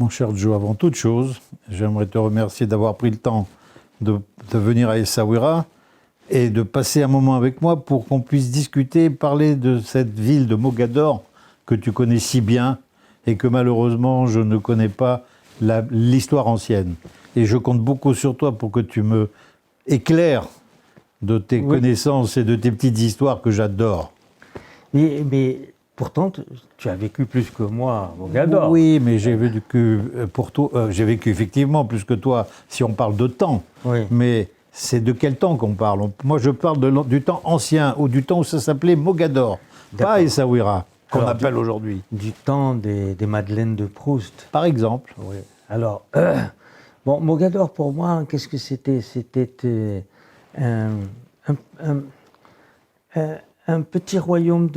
Mon cher Joe, avant toute chose, j'aimerais te remercier d'avoir pris le temps de venir à Essaouira et de passer un moment avec moi pour qu'on puisse discuter, parler de cette ville de Mogador que tu connais si bien et que malheureusement je ne connais pas l'histoire ancienne. Et je compte beaucoup sur toi pour que tu me éclaires de tes connaissances et de tes petites histoires que j'adore. Mais pourtant, tu as vécu plus que moi à Mogador. Oui, mais j'ai vécu pour toi. J'ai vécu effectivement plus que toi, si on parle de temps. Oui. Mais c'est de quel temps qu'on parle? Moi, je parle du temps ancien, ou du temps où ça s'appelait Mogador, pas Essaouira, qu'on appelle aujourd'hui. Du temps des Madeleines de Proust. Par exemple. Oui. Alors, bon, Mogador, pour moi, qu'est-ce que c'était? C'était un petit royaume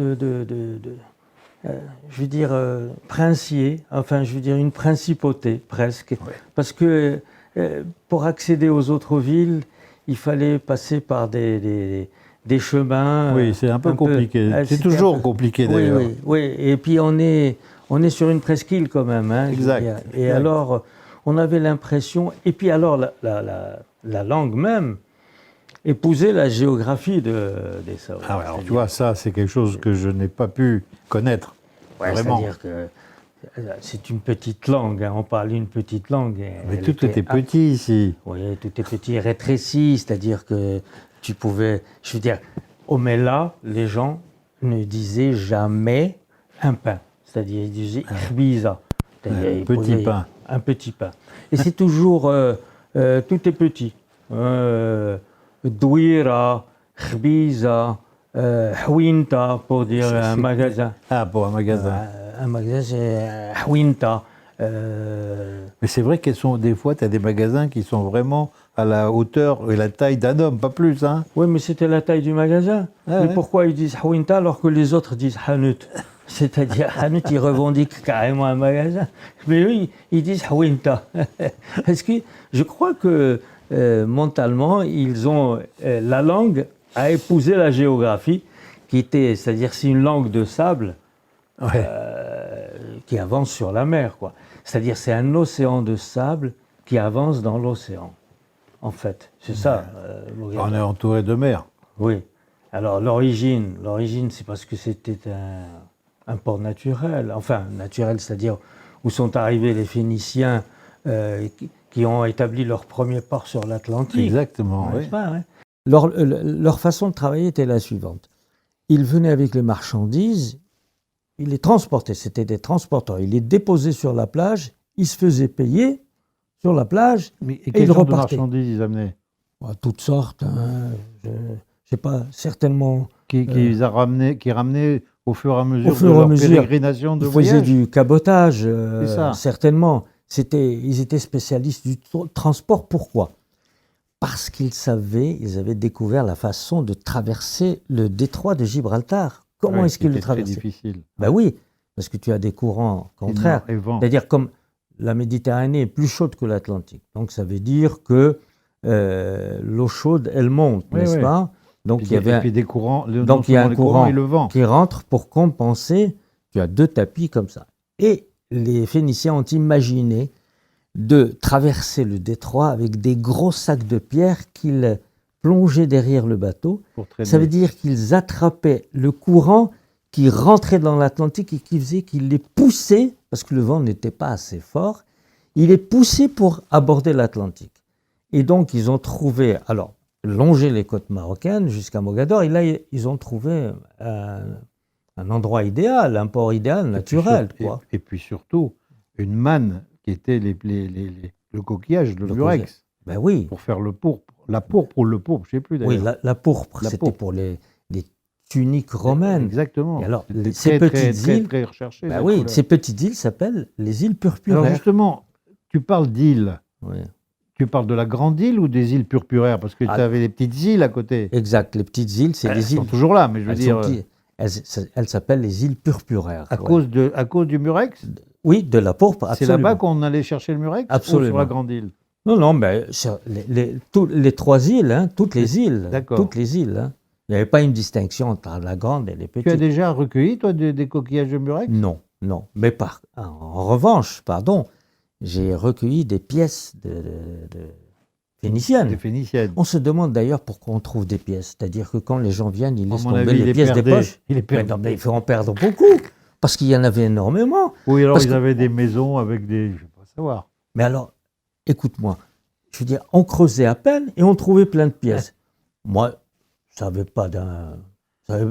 je veux dire, princier, enfin, je veux dire, une principauté, presque. Ouais. Parce que pour accéder aux autres villes, il fallait passer par des chemins. Oui, c'est un peu compliqué. C'est toujours compliqué, oui, d'ailleurs. oui. Et puis, on est sur une presqu'île, quand même. Hein, exact. Et alors, on avait l'impression... Et puis, alors, la langue même épousait la géographie des Saouris. Ah ouais, alors, tu vois, ça, c'est quelque chose que je n'ai pas pu connaître. Ouais, vraiment. C'est-à-dire que c'est une petite langue, hein, on parle une petite langue. Mais tout était petit ici. Oui, tout est petit et rétréci, c'est-à-dire que tu pouvais... Je veux dire, au Mela, les gens ne disaient jamais un pain, c'est-à-dire ils disaient khbiza, un petit pain. Un petit pain. Et c'est toujours... tout est petit. Douira, khbiza, hwinta, pour dire un magasin. Ah, pour un magasin. Un magasin, c'est hwinta. Mais c'est vrai qu'elles sont des fois, tu as des magasins qui sont vraiment à la hauteur et la taille d'un homme, pas plus. Hein. Oui, mais c'était la taille du magasin. Mais pourquoi ils disent hwinta alors que les autres disent hanut? C'est-à-dire, hanut, ils revendiquent carrément un magasin. Mais eux, ils disent hwinta. Parce que je crois que mentalement, ils ont la langue à épouser la géographie, qui était, c'est-à-dire, c'est une langue de sable qui avance sur la mer, quoi. C'est-à-dire, c'est un océan de sable qui avance dans l'océan, en fait. C'est ça. On est entouré de mer. Oui. Alors, l'origine, c'est parce que c'était un port naturel. Enfin, naturel, c'est-à-dire où sont arrivés les Phéniciens qui ont établi leur premier port sur l'Atlantique. Exactement, oui. Leur façon de travailler était la suivante. Ils venaient avec les marchandises, ils les transportaient, c'était des transporteurs. Ils les déposaient sur la plage, ils se faisaient payer sur la plage et quel ils genre repartaient. De marchandises ils amenaient? Toutes sortes, hein, je ne sais pas, certainement... Qui ramenaient au fur et à mesure de leur pérégrination de voyage? Ils faisaient du cabotage, certainement. Ils étaient spécialistes du transport. Pourquoi? Parce qu'ils avaient découvert la façon de traverser le détroit de Gibraltar. Comment est-ce qu'ils le traversaient? C'est difficile. Ben oui, parce que tu as des courants contraires. C'est-à-dire comme la Méditerranée est plus chaude que l'Atlantique. Donc ça veut dire que l'eau chaude, elle monte, n'est-ce pas? Donc il y avait des courants, donc il y a un courant et le vent qui rentre pour compenser. Tu as deux tapis comme ça. Et les Phéniciens ont imaginé de traverser le détroit avec des gros sacs de pierre qu'ils plongeaient derrière le bateau. Ça veut dire qu'ils attrapaient le courant qui rentrait dans l'Atlantique et qui faisait qu'ils les poussaient, parce que le vent n'était pas assez fort, ils les poussaient pour aborder l'Atlantique. Et donc ils ont trouvé, alors, longer les côtes marocaines jusqu'à Mogador, et là ils ont trouvé un endroit idéal, un port idéal, naturel. Et puis surtout, une manne qui était le coquillage, le murex. Ben oui. Pour faire la pourpre ou le pourpre, je ne sais plus d'ailleurs. Oui, la pourpre, c'était pour les tuniques romaines. Exactement. Et alors, ces petites îles, très recherché. Ben oui, ces petites îles s'appellent les îles purpuraires. Alors justement, tu parles d'îles. Oui. Tu parles de la grande île ou des îles purpuraires? Parce que tu avais les petites îles à côté. Exact, les petites îles, c'est les îles... Elles sont toujours là, mais je veux dire... Elles s'appellent les îles purpuraires. À cause du murex? Oui, de la pourpre, absolument. C'est là-bas qu'on allait chercher le murex? Absolument. Ou sur la grande île? Non, mais les trois îles, hein, toutes les îles. D'accord. Toutes les îles. Hein. Il n'y avait pas une distinction entre la grande et les petites. Tu as déjà recueilli, toi, des coquillages de murex? Non. Mais en revanche, j'ai recueilli des pièces de phéniciennes. Des Phéniciennes. On se demande d'ailleurs pourquoi on trouve des pièces. C'est-à-dire que quand les gens viennent, ils À laissent mon tomber avis, il les est pièces des perdé. poches. Il est Mais perdu. non, mais il faut en perdre beaucoup, parce qu'il y en avait énormément. Oui, alors Parce ils que- avaient des maisons avec des... Je ne veux pas savoir. Mais alors, écoute-moi, je veux dire, on creusait à peine et on trouvait plein de pièces. Moi, ça n'avait pas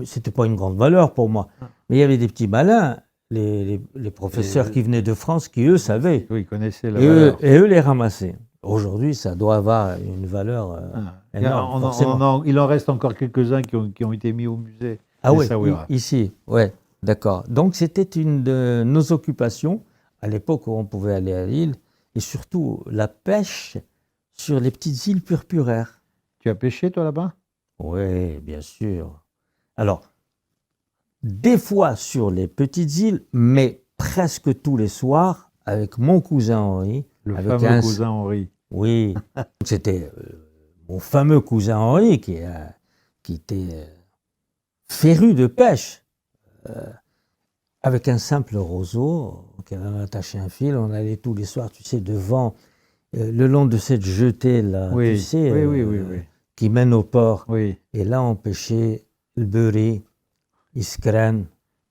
c'était pas une grande valeur pour moi. Mais il y avait des petits malins, les professeurs qui venaient de France, qui eux savaient. Oui, ils connaissaient la Et valeur. eux les ramassaient. Aujourd'hui, ça doit avoir une valeur Ah. énorme, forcément. Il en reste encore quelques-uns qui ont été mis au musée. Ah des oui, Essaouira. ici, ouais, d'accord. Donc c'était une de nos occupations à l'époque où on pouvait aller à l'île, et surtout la pêche sur les petites îles purpuraires. Tu as pêché, toi, là-bas? Oui, bien sûr. Alors, des fois sur les petites îles, mais presque tous les soirs avec mon cousin Henri. Le avec fameux cousin Henri. Oui, c'était mon fameux cousin Henri qui était féru de pêche. Avec un simple roseau, auquel on attachait un fil, on allait tous les soirs, tu sais, devant, le long de cette jetée-là, Oui, tu sais, oui. qui mène au port. Oui. Et là, on pêchait le beurré, iskren,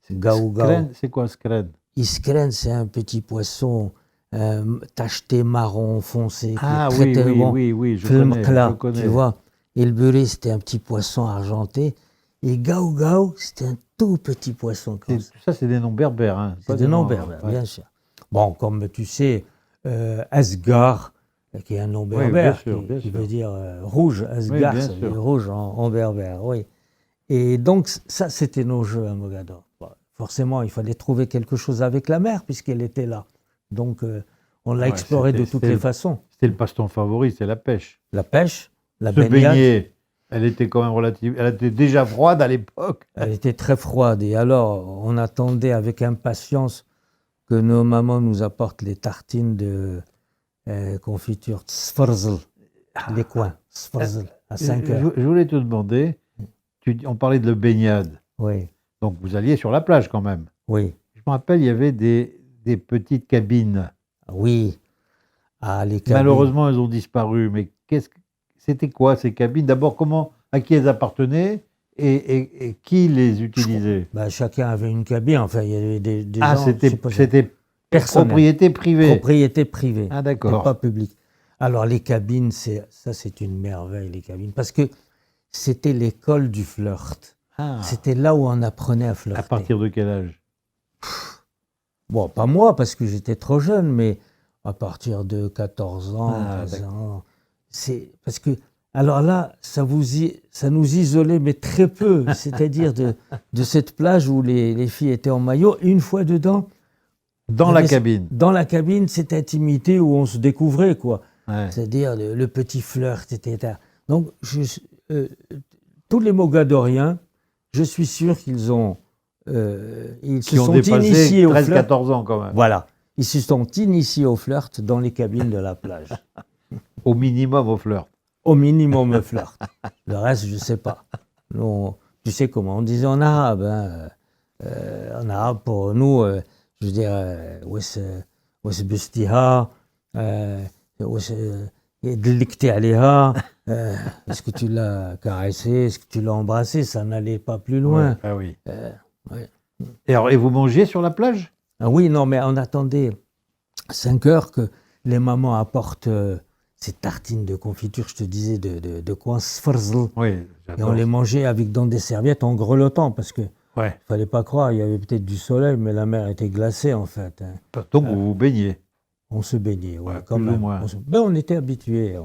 gaou-gaou. Scred, c'est quoi Scred? Iskren, c'est un petit poisson tacheté marron foncé, qui Ah est très oui, très oui, bon. oui, je Filmkla, connais. tu vois. Et le beurré, c'était un petit poisson argenté. Et gaou-gaou, c'était un tout petit poisson comme ça. Ça, c'est des noms berbères. Hein. C'est Pas des noms ouais. berbères, bien sûr. Bon, comme tu sais, Asgar, qui est un nom Oui, berbère, bien qui sûr. veut dire rouge. Asgar, bien ça veut sûr. dire rouge en berbère, oui. Et donc, ça, c'était nos jeux à Mogador. Bon, forcément, il fallait trouver quelque chose avec la mer, puisqu'elle était là. Donc, on l'a Ouais, exploré de c'était- toutes c'était les le- façons. C'était le passe-temps favori, c'est la pêche. La pêche, la Se baignade, baigner, elle était quand même relative. Elle était déjà froide à l'époque. elle était très froide. Et alors, on attendait avec impatience que nos mamans nous apportent les tartines de confiture Sforzel, les coins, Sforzel, à 5 heures. Je voulais te demander, on parlait de baignade. Oui, Donc vous alliez sur la plage quand même. oui, Je me rappelle, il y avait des petites cabines. oui. Ah, les cabines. Malheureusement, elles ont disparu. Mais c'était quoi ces cabines? D'abord, à qui elles appartenaient et qui les utilisait? Ben, chacun avait une cabine. Enfin, il y avait des Ah, gens. c'était personnel. propriété privée. Propriété privée. Ah, Et d'accord. pas publique. Alors, les cabines, c'est une merveille, les cabines. Parce que c'était l'école du flirt. Ah, C'était là où on apprenait à flirter. à partir de quel âge? Bon, pas moi, parce que j'étais trop jeune, mais à partir de 14 ans, Ah, 15 ans. C'est parce que, alors là, ça nous isolait, mais très peu. C'est-à-dire de cette plage où les filles étaient en maillot. Et une fois dedans, Dans il y la avait- cabine. dans la cabine, cette intimité où on se découvrait, quoi. Ouais. C'est-à-dire le petit flirt, etc. Donc, tous les Mogadoriens, je suis sûr qu'ils ils se Qui ont sont dépassé initiés au flirt. 13-14 ans quand même. Voilà. Ils se sont initiés au flirt dans les cabines de la plage. Au minimum au flirt. Au minimum au flirt. Le reste, je ne sais pas. Nous, tu sais comment on disait en arabe. Hein. En arabe, pour nous, je veux dire, was bustiha, dlikti aliha, est-ce que tu l'as caressé, est-ce que tu l'as embrassé, ça n'allait pas plus loin. Ouais, ah oui. Ouais. Et vous mangiez sur la plage? Ah oui, non, mais on attendait 5 heures que les mamans apportent ces tartines de confiture, je te disais, de coin sforzel. Oui, Et j'adore. on les mangeait dans des serviettes en grelottant, parce que Ouais. fallait pas croire, il y avait peut-être du soleil, mais la mer était glacée en fait. Hein. Donc vous vous baignez. On se baignait, ouais, Ouais, quand plus ou même. moins. On était habitués,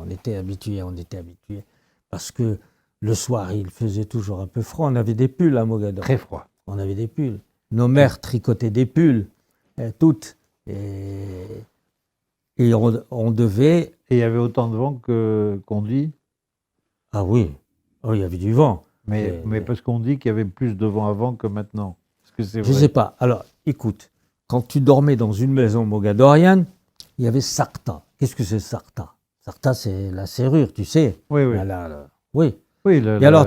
parce que le soir, il faisait toujours un peu froid. On avait des pulls à Mogador. Très froid. On avait des pulls. Nos mères tricotaient des pulls, toutes. Et on devait... Et il y avait autant de vent qu'on dit. Ah oui, oh, il y avait du vent. Mais parce qu'on dit qu'il y avait plus de vent avant que maintenant. Est-ce que c'est Je ne vrai? sais pas. Alors, écoute, quand tu dormais dans une maison mogadorienne, il y avait Sarta. Qu'est-ce que c'est Sarta? Sarta, c'est la serrure, tu sais. Oui, oui. Oui. Oui, Et alors,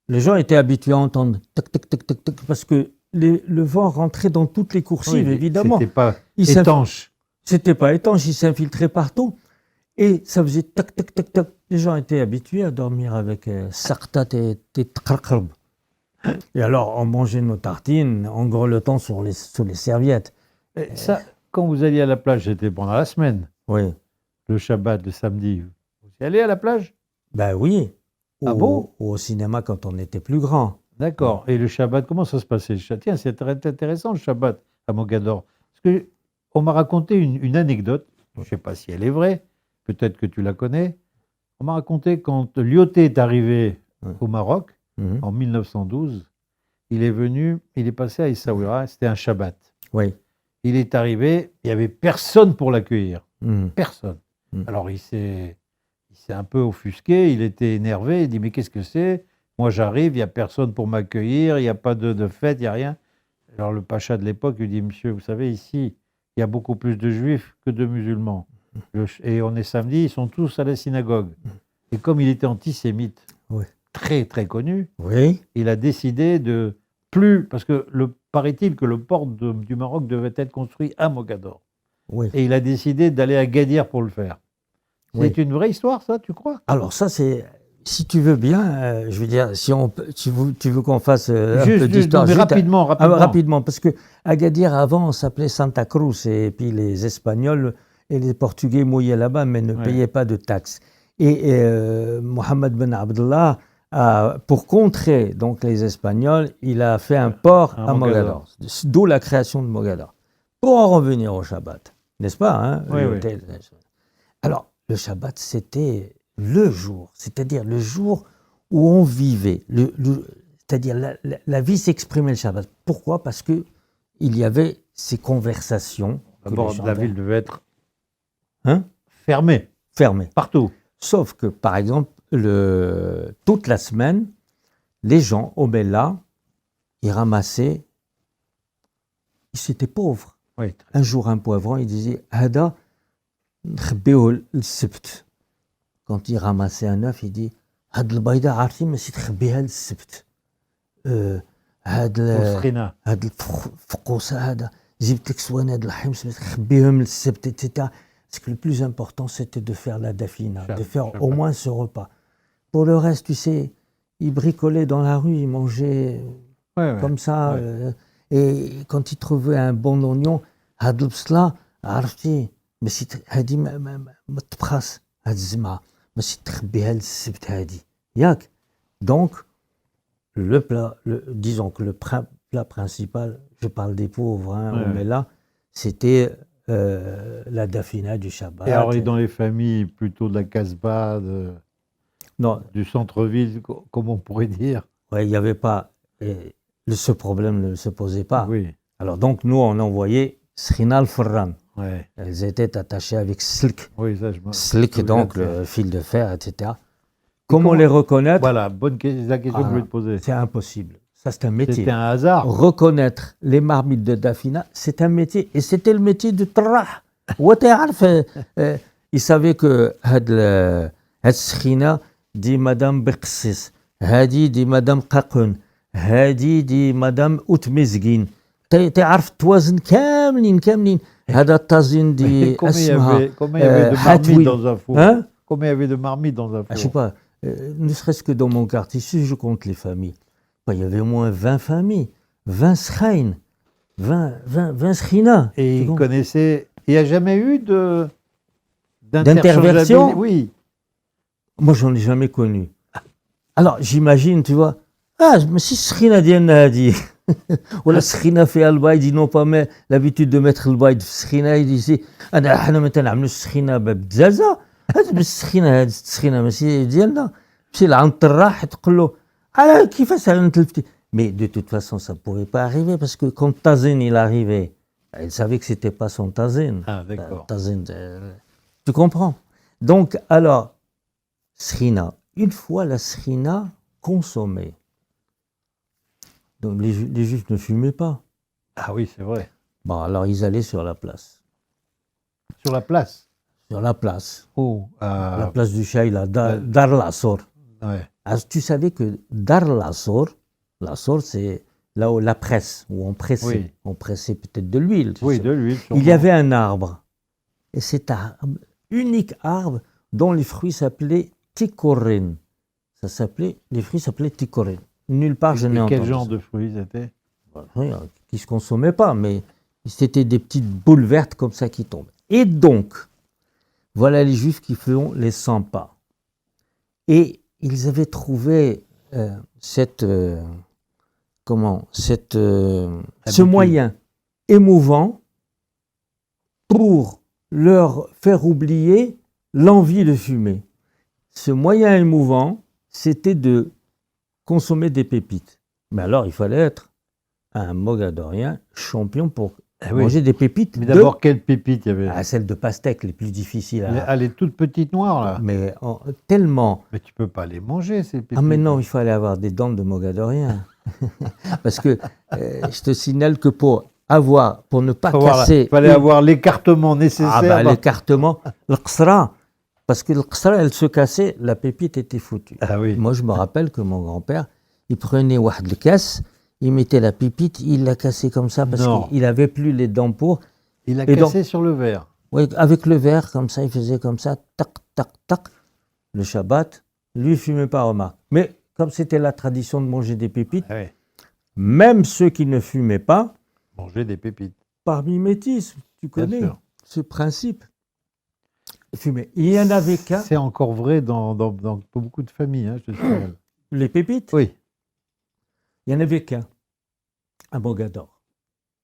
les gens étaient habitués à entendre tac, tac, tac, tac, tac, parce que le vent rentrait dans toutes les coursives, oui, évidemment. C'était pas Il s'aff- étanche. C'était pas étanche, il s'infiltrait partout. Et ça faisait tac, tac, tac, tac. Les gens étaient habitués à dormir avec sartat et tqarqarb. Et alors, on mangeait nos tartines en grelottant sur les serviettes. Et ça, quand vous alliez à la plage, c'était pendant la semaine, Oui. le Shabbat, le samedi. Vous y allez à la plage? Ben oui. Ah bon? Au cinéma quand on était plus grand. D'accord. Et le Shabbat, comment ça se passait? Tiens, c'est très intéressant le Shabbat à Mogador. Parce que on m'a raconté une anecdote, je ne sais pas si elle est vraie, peut-être que tu la connais. On m'a raconté quand Lyoté est arrivé au Maroc, Mhm. en 1912, il est passé à Essaouira, c'était un Shabbat. Oui. Il est arrivé, il n'y avait personne pour l'accueillir. Mhm. Personne. Mhm. Alors il s'est un peu offusqué, il était énervé, il dit mais qu'est-ce que c'est? Moi j'arrive, il n'y a personne pour m'accueillir, il n'y a pas de fête, il n'y a rien. Alors le pacha de l'époque lui dit monsieur, vous savez ici, il y a beaucoup plus de juifs que de musulmans. Et on est samedi, ils sont tous à la synagogue. Et comme il était antisémite, Oui. très très connu, Oui. il a décidé de plus, parce que paraît-il que le port du Maroc devait être construit à Mogador. Oui. Et il a décidé d'aller à Gadir pour le faire. Oui. C'est une vraie histoire, ça, tu crois? Alors ça, c'est... Si tu veux bien, je veux dire, si tu veux qu'on fasse un peu d'histoire. Mais juste rapidement. rapidement, parce que Agadir, avant, on s'appelait Santa Cruz, et puis les Espagnols et les Portugais mouillaient là-bas, mais ne payaient pas de taxes. Et Mohammed Ben Abdallah, pour contrer donc les Espagnols, il a fait un port à Mogador, d'où la création de Mogador. Pour en revenir au Shabbat, n'est-ce pas, hein, Oui, oui. Alors, le Shabbat, c'était le jour, c'est-à-dire le jour où on vivait, c'est-à-dire la vie s'exprimait le Shabbat. Pourquoi? Parce que il y avait ces conversations. D'abord, la ville devait être fermée partout. Sauf que, par exemple, toute la semaine, les gens au Bella, ils ramassaient, ils étaient pauvres. Oui. Un jour, un poivron, il disait Hada nkhbéo l-sebt. Quand il ramassait un œuf, il dit Had l-bayda arti mais c'est tkhbéha l-sebt. Had l-fqousa hada jibt lek swan had l-hims mais tkhbéhom l-sebt, etc. Parce que le plus important, c'était de faire la dafina, de faire au moins ce repas. Pour le reste, tu sais, ils bricolaient dans la rue, ils mangeaient comme ça. Et quand ils trouvaient un bon oignon, had l-bsla, arti. Mais si هذه ما تبخاس هاد الزمعه ماشي تخبيها للسبت هذه ياك donc disons que le plat principal, je parle des pauvres mais là c'était la dafina du Shabbat. Et alors dans les familles plutôt de la Casbah, du centre-ville, comme on pourrait dire. Ouais, il n'y avait pas ce problème ne se posait pas. Oui. Alors donc nous on envoyait Srina al-Farran. Ouais. Elles étaient attachées avec silk. Oui, ça, silk, donc le fil de fer, etc. Comment les reconnaître? Voilà, la question que je voulais te poser. C'est impossible. Ça, c'est un métier. C'était un hasard. Reconnaître les marmites de Dafina, c'est un métier. Et c'était le métier du Trah. Il savait que cette skhina dit Madame Beqsis, Hadi dit Madame Qaqun, Hadi dit Madame Outmezgin. تعرف توازن كاملين هذا الطاجين دي اسمها Combien il y avait de marmites dans un four? Combien il y avait de marmites dans un four? Je sais pas, ne serait-ce que dans mon quartier, si je compte les familles, il y avait au moins 20 familles, 20 skhines, 20 skhina. Et ils connaissaient. Il n'y a jamais eu d'interversion? Oui. Moi, j'en ai jamais connu. Alors, j'imagine, tu vois, mais si skhina ديالنا هذه ولا السخينه فيها البيض, ils n'ont pas l'habitude de mettre البيض في السخينه, يدي حنا ما تنعملوش السخينه بالدجاجه, هذه بالسخينه, هذه السخينه ماشي ديالنا. مشي لعند الطراح تقول له على كيفاش انا نتلفتي. Mais de toute façon, ça ne pouvait pas arriver parce que quand Tazen il arrivait, il savait que c'était pas son Tazen. Ah, d'accord. Tazen, tu comprends? Donc, alors, skhina, une fois la skhina consommée, donc les Juifs ne fumaient pas. Ah oui, c'est vrai. Bon, alors ils allaient sur la place. Sur la place? Sur la place. La place du Shaïla, Dar Lasor. Ouais. Alors, tu savais que Dar Lasor, c'est là où la presse, où on pressait. Oui. On pressait peut-être de l'huile. Oui, de l'huile. Il y avait un arbre. Et cet arbre, unique arbre dont les fruits s'appelaient tikorin. Les fruits s'appelaient tikorin. Nulle part je n'ai Et entendu quel genre ça. de fruits c'était? Oui, qui ne se consommaient pas, mais c'était des petites boules vertes comme ça qui tombent. Et donc, voilà les Juifs qui font les 100 pas. Et ils avaient trouvé ce moyen émouvant pour leur faire oublier l'envie de fumer. Ce moyen émouvant, c'était de consommer des pépites. Mais alors, il fallait être un mogadorien champion pour manger des pépites. Mais d'abord, quelles pépites il y avait? Celles de pastèque, les plus difficiles. Les toutes petites noires, là. Mais tellement. Mais tu peux pas les manger, ces pépites. Ah, mais non, il fallait avoir des dents de mogadorien. Parce que je te signale que pour ne pas casser. Il fallait avoir l'écartement nécessaire. Ah, l'écartement, le qsra. Parce que le qsra, elle se cassait, la pépite était foutue. Ah oui. Moi, je me rappelle que mon grand-père, il prenait wahed le casse, il mettait la pépite, il la cassait comme ça parce qu'il n'avait plus les dents pour. Il l'a cassé sur le verre. Oui, avec le verre, comme ça, il faisait comme ça, tac, tac, tac. Le Shabbat, lui, il ne fumait pas, remarque. Mais comme c'était la tradition de manger des pépites, même ceux qui ne fumaient pas, mangeaient des pépites. Par mimétisme, tu connais ce principe. Fumer. Il y en avait qu'un. C'est encore vrai dans beaucoup de familles, hein, je te signale. Les pépites? Oui. Il n'y en avait qu'un, à Mogador.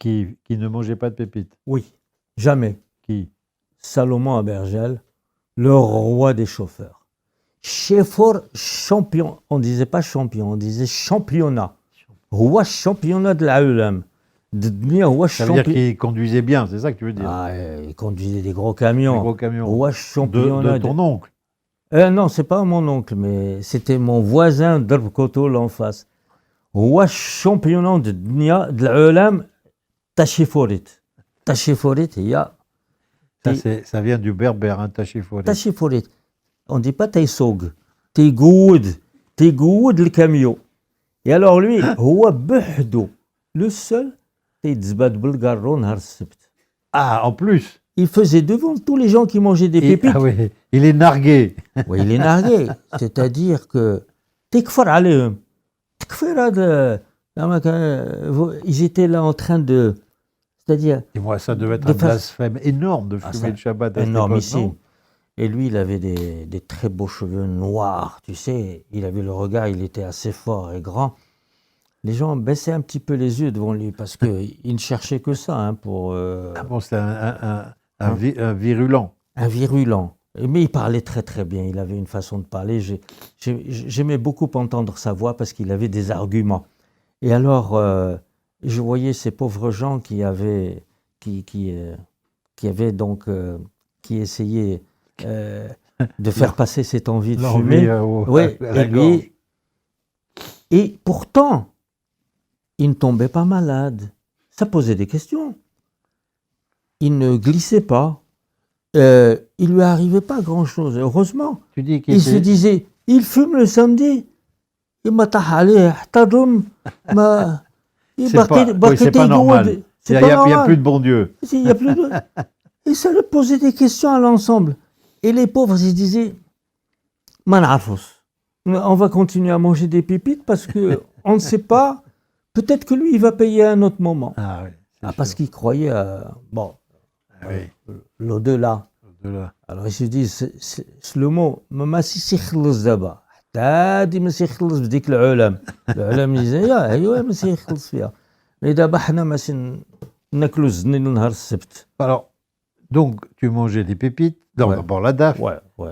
Qui ne mangeait pas de pépites? Oui, jamais. Qui? Salomon Abergel, le roi des chauffeurs. Chauffeur champion, on ne disait pas champion, on disait championnat. Roi championnat de la ULM. Ça veut dire qu'il conduisait bien, c'est ça que tu veux dire? Ah, il conduisait des gros camions. Des gros camions. Roi championnat de ton oncle? Non, c'est pas mon oncle, mais c'était mon voisin d'Arbkoto, en face. Roi championnat de l'Ulam, Tachiforit. Tachiforit, il y a. Ça vient du berbère, hein, Tachiforit. Tachiforit. On ne dit pas Taïsog. Taïgoud le camion. Et alors lui, Roi Behdo, le seul. Ah, en plus. Il faisait devant tous les gens qui mangeaient des pépites. Ah oui, il est nargué. Oui, il est nargué. C'est-à-dire que ils étaient là en train de. C'est-à-dire. Et moi, ça devait être un blasphème énorme de fumer le Shabbat à énormissime. Et lui, il avait des très beaux cheveux noirs, tu sais. Il avait le regard, il était assez fort et grand. Les gens baissaient un petit peu les yeux devant lui parce qu'il ne cherchait que ça. Hein, pour, Ah bon, c'est un virulent. Un virulent. Mais il parlait très très bien, il avait une façon de parler. J'aimais beaucoup entendre sa voix parce qu'il avait des arguments. Et alors, je voyais ces pauvres gens qui essayaient de faire passer cette envie de fumer. Oui, et lui, et pourtant, il ne tombait pas malade. Ça posait des questions. Il ne glissait pas. Il lui arrivait pas grand-chose. Heureusement. Il se disait, il fume le samedi. Il m'a tahali, tadum, ma. C'est pas normal. Il n'y a plus de bon Dieu. Il y a plus de. Et ça lui posait des questions à l'ensemble. Et les pauvres, ils disaient, manafos. On va continuer à manger des pépites parce que on ne sait pas. Peut-être que lui, il va payer à un autre moment. Ah oui. Parce qu'il croyait à l'au-delà. Alors il se dit, le mot, ما سيخلص دابا حتى ما سيخلص بديك العالم. العالم disait, ايوا ما سيخلص فيها. Mais دابا حنا ما ناكلوا الزنين نهار السبت. Alors, donc tu mangeais des pépites, d'abord la daf,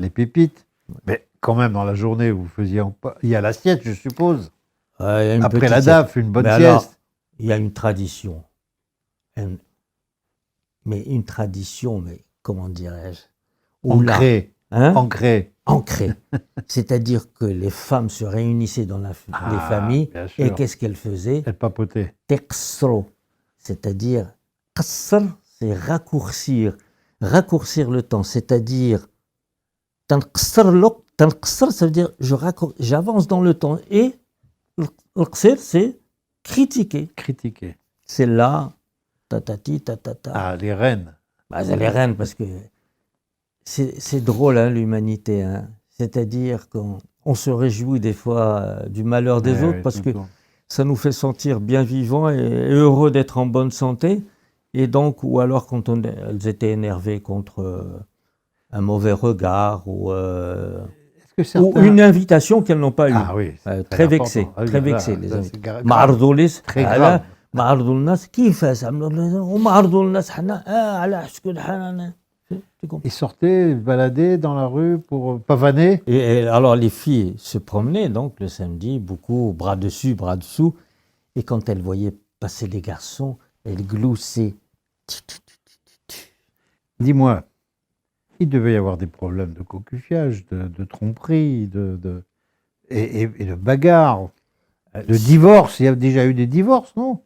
les pépites, mais quand même dans la journée vous faisiez, il y a l'assiette je suppose. Après la daf, une bonne sieste. Alors, il y a une tradition. Mais une tradition, mais comment dirais-je? Ancrée. Hein? Ancrée. C'est-à-dire que les femmes se réunissaient dans les familles. Et qu'est-ce qu'elles faisaient? Elles papotaient. Teqsro. C'est-à-dire, qasr, c'est raccourcir. Raccourcir le temps. C'est-à-dire, tanqsr, ça veut dire j'avance dans le temps. Et l'qsir, c'est critiquer. Critiquer. C'est là, tatati, tatata. Ah, les reines. C'est les reines, parce que C'est drôle, hein, l'humanité. Hein. C'est-à-dire qu'on se réjouit des fois du malheur des autres parce que ça nous fait sentir bien vivants et heureux d'être en bonne santé. Et donc, ou alors quand elles étaient énervées contre un mauvais regard ou une invitation qu'elles n'ont pas eue. Ah oui, très vexées, très vexées, les amis. Ma'ardoulis, très grave. Ma'ardoul nas, كيفاش عملوا ومعرضوا الناس حنا على شكون حنا. Ils sortaient balader dans la rue pour pavaner. Et alors les filles se promenaient donc le samedi, beaucoup bras dessus, bras dessous. Et quand elles voyaient passer les garçons, elles gloussaient. Dis-moi, il devait y avoir des problèmes de cocufiage, de tromperie, et de bagarre, de divorce. Il y a déjà eu des divorces, non?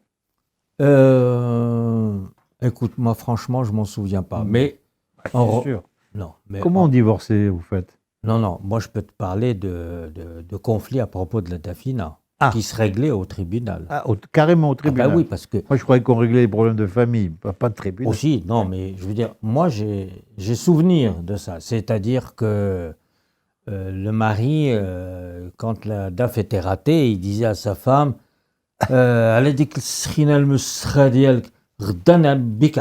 Écoute, moi franchement, je m'en souviens pas. Mais c'est sûr. Non, mais comment divorcer, vous faites? Non, moi je peux te parler de conflits à propos de la Dafina, qui se réglaient au tribunal. Ah, carrément au tribunal. Bah oui, parce que... Moi je croyais qu'on réglait les problèmes de famille, pas de tribunal. Aussi, non, mais je veux dire, moi j'ai souvenir de ça. C'est-à-dire que le mari, quand la DAF était ratée, il disait à sa femme على ديك السخينة المسخة ديالك غدا نعبيك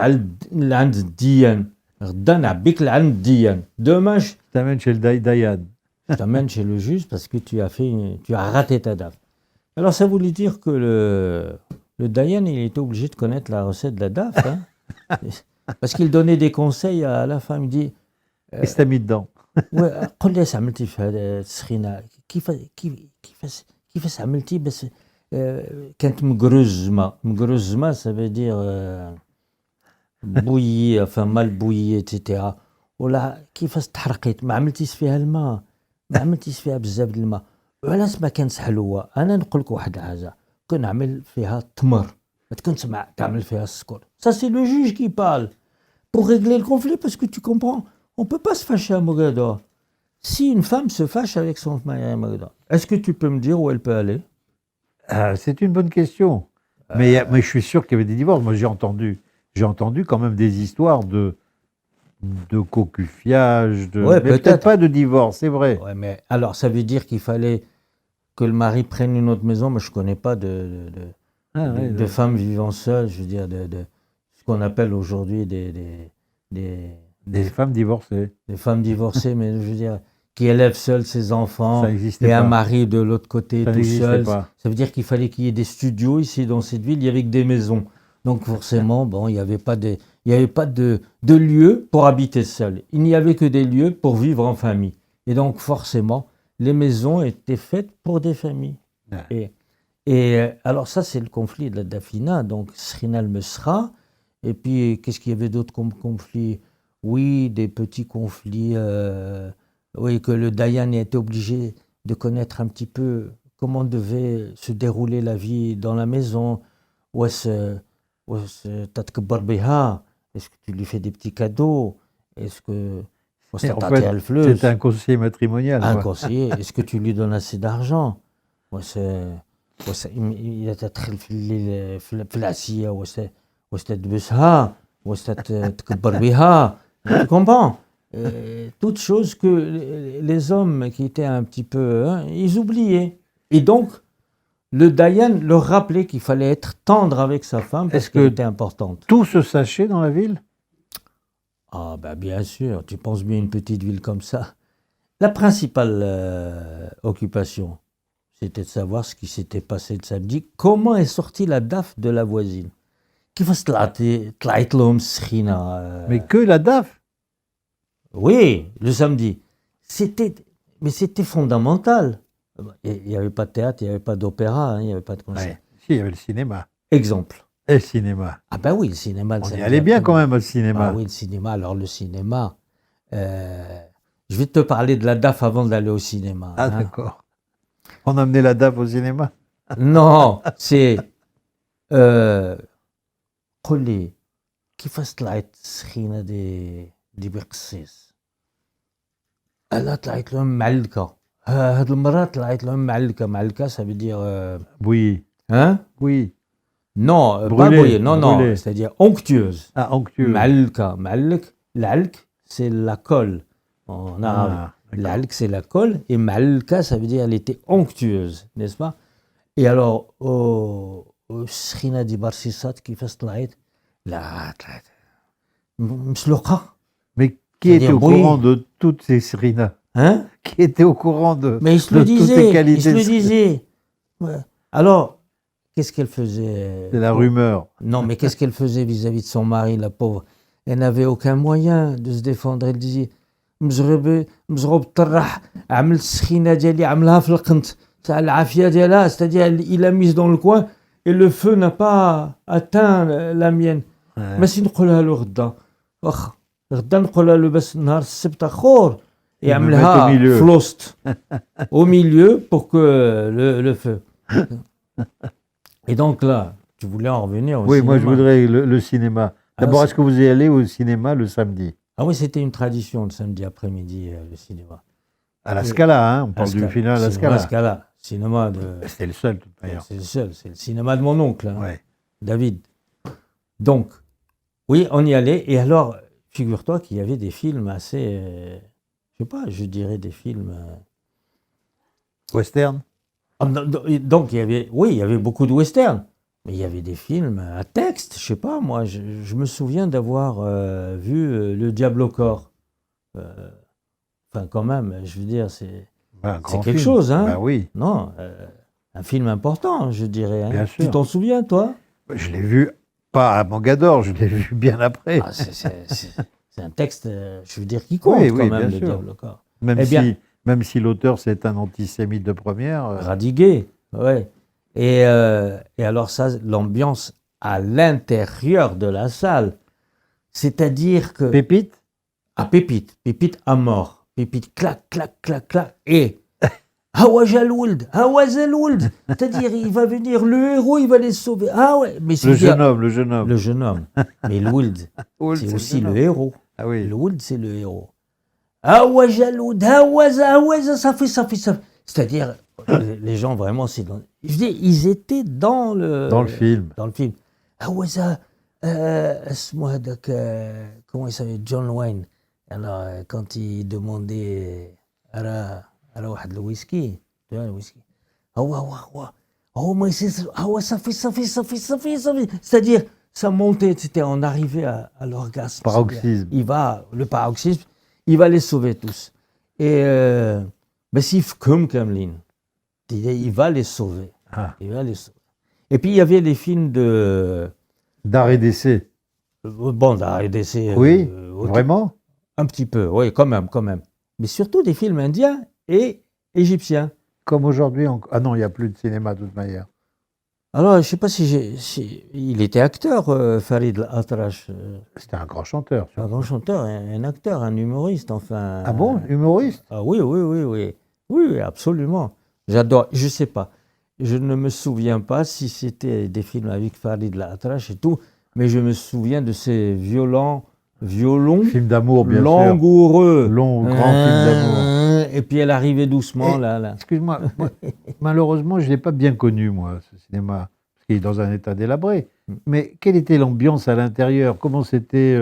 لعند الديان غدا نعبيك لعند الديان. Demain, je t'amène chez le Dayan. Je t'amène chez le juge parce que tu as raté ta DAF. Alors ça voulait dire que le Dayan, il était obligé de connaître la recette de la DAF. Hein, parce qu'il donnait des conseils à la femme. Il dit... Qu'est-ce que t'as mis dedans? قل لي عملتي في هذه السخينة كيفاش عملتي بس كانت مقرزمة ça veut dire bouillie, enfin mal bouillie, etc. ولا كيفاش تحرقيت ما عملتيش فيها الماء ما عملتيش فيها بزاف د الماء وعلاش ما كانتش حلوة. انا نقول لك واحد الحاجة كنعمل فيها التمر ما تكونش تعمل فيها السكر. Ça c'est le juge qui parle pour régler le conflit parce que tu comprends. On ne peut pas se fâcher à Mogador. Si une femme se fâche avec son mari à Mogador, est-ce que tu peux me dire où elle peut aller? C'est une bonne question. Mais je suis sûr qu'il y avait des divorces. Moi, j'ai entendu quand même des histoires de cocufiage, ouais, mais peut-être pas de divorce, c'est vrai. Ouais, mais alors, ça veut dire qu'il fallait que le mari prenne une autre maison. Mais je ne connais pas de femmes vivant seules, je veux dire, de ce qu'on appelle aujourd'hui des femmes divorcées. Des femmes divorcées, mais je veux dire, qui élèvent seules ses enfants et un mari de l'autre côté tout seul. Ça veut dire qu'il fallait qu'il y ait des studios ici dans cette ville, il y avait que des maisons. Donc forcément, bon, il n'y avait pas de lieu pour habiter seul. Il n'y avait que des lieux pour vivre en famille. Et donc forcément, les maisons étaient faites pour des familles. Ouais. Et alors ça, c'est le conflit de la Dafina, donc Srina al-Mesra. Et puis, qu'est-ce qu'il y avait d'autre comme conflit? Oui, des petits conflits, oui, que le Dayan était obligé de connaître un petit peu comment devait se dérouler la vie dans la maison. Est-ce que tu lui fais des petits cadeaux? Est-ce que... En fait, c'est un conseiller matrimonial. Un conseiller. Est-ce que tu lui donnes assez d'argent? Il a تدخل في العشية واش تدبسها واش تكبر بها. Tu comprends? Toutes choses que les hommes qui étaient un petit peu... ils oubliaient. Et donc, le Dayan leur rappelait qu'il fallait être tendre avec sa femme parce qu'elle était importante. Tout se sachait dans la ville? Ah ben bien sûr, tu penses bien une petite ville comme ça. La principale occupation, c'était de savoir ce qui s'était passé le samedi. Comment est sortie la DAF de la voisine? Mais que la DAF? Oui, le samedi. Mais c'était fondamental. Il n'y avait pas de théâtre, il n'y avait pas d'opéra, il n'y avait pas de concert. Ouais. Si, il y avait le cinéma. Exemple. Et le cinéma. Ah ben oui, le cinéma. On y allait bien quand même au cinéma. Ah oui, le cinéma. Alors le cinéma, je vais te parler de la DAF avant d'aller au cinéma. Ah d'accord. On a amené la DAF au cinéma? Non, c'est... قل لي كيفاش طلعت السخينه دي بقسيس. انا طلعت لهم معلكه. هاد المره طلعت لهم معلكه ça veut dire bouillie. Hein? Oui. Non, brûlée, pas bouillie, non, brûlée. C'est-à-dire onctueuse. Ah, onctueuse. معلكه. العلك, c'est la colle. en arabe. Ah, d'accord. L'alk, c'est la colle, et malka, ça veut dire elle était onctueuse, n'est-ce pas? Et alors, au Srina di Barsisat, qui fait طلعت, la مسلوقة. Mais qui C'est-à-dire était au brouillé. courant de toutes ces Srina? Hein? Qui était au courant de, Mais il se de le toutes disait, ces il qualités se le de Srina? disait. Ouais. Alors, qu'est-ce qu'elle faisait? C'est la rumeur. Non, mais qu'est-ce qu'elle faisait vis-à-vis de son mari, la pauvre? Elle n'avait aucun moyen de se défendre. Elle disait مزغوب طرح عمل السخينه ديالي عملها في القنت تاع العافيه ديالها, c'est-à-dire il l'a mise dans le coin et le feu n'a pas atteint la mienne. Ouais. ماشي نقولها له غدا, واخا غدا نقولها له بس نهار السبت اخر Il me يعملها met au milieu. فلوست au milieu pour que le feu. Et donc là, tu voulais en revenir au Oui, moi je cinéma. voudrais le cinéma. Ah, D'abord, c'est- est-ce que vous y allez au cinéma le samedi? Ah oui, c'était une tradition le samedi après-midi, le cinéma. À la Scala, hein, on parle Scala. du film à la Cinéma Scala. Scala. Cinéma de. C'était le seul, de toute manière. C'est le seul, c'est le cinéma de mon oncle, hein, Ouais. David. Donc, oui, on y allait. Et alors, figure-toi qu'il y avait des films assez. Je sais pas, je dirais des films. Western? Donc, il y avait. Oui, il y avait beaucoup de westerns. Mais il y avait des films à texte, je sais pas, moi. Je me souviens d'avoir vu Le Diable au corps. Enfin, quand même, je veux dire, c'est. Un grand quelque film. chose, hein. Bah oui, Non, un film important, je dirais. Hein. Bien sûr. Tu t'en souviens, toi? je l'ai vu, pas à Mogador, je l'ai vu bien après. Ah, c'est un texte, je veux dire, qui compte Oui, quand oui, même, bien Le sûr. Diable au corps. Même Eh bien- si, même si l'auteur c'est un antisémite de première. Radigué, ouais. Et alors ça, l'ambiance à l'intérieur de la salle, c'est-à-dire que... Pépite? Ah, Pépite à mort. Pépite, clac, clac, clac, clac, et... Hawaj al-Wold, c'est-à-dire il va venir, le héros, il va les sauver. Ah ouais, mais c'est Le jeune homme, le jeune homme. le jeune homme. Mais Wold, Old, c'est le aussi jeune le homme. héros. Ah oui. Le Wold, c'est le héros. Hawaj al-Wold, Hawaza, ça fait. C'est-à-dire, les gens vraiment, c'est dans... Je dis, ils étaient dans le film. Dans le film. Hawaza, اسمه هذاك, comment il s'appelle, John Wayne. Alors, quand il demandait على واحد الويسكي, tu vois, le whisky. Mais صافي. C'est-à-dire, ça montait, c'était, on arrivait à l'orgasme. Paroxysme. Le paroxysme, il va les sauver tous. Et بس يفكهم كاملين. Il va les sauver. Ah. Il va les sauver. Et puis il y avait les films de D'art et d'essai. bon, d'art et d'essai. Oui, ok. vraiment? Un petit peu, oui, quand même. Mais surtout des films indiens et égyptiens. Comme aujourd'hui. Ah non, il n'y a plus de cinéma de toute manière. Alors, je ne sais pas si il était acteur, Farid Al-Atrash. C'était un grand chanteur. Un grand chanteur, un acteur, un humoriste, enfin. Ah bon? Humoriste? Ah oui. Oui, absolument. J'adore. Je ne sais pas. Je ne me souviens pas si c'était des films avec Farid Al-Atrash et tout, mais je me souviens de ces violons Film d'amour, bien sûr. langoureux. Long, grand film d'amour. Et puis elle arrivait doucement, Et- là. Excuse-moi, moi, malheureusement, je ne l'ai pas bien connu, moi, ce cinéma, parce qu'il est dans un état délabré. Mais quelle était l'ambiance à l'intérieur? Comment c'était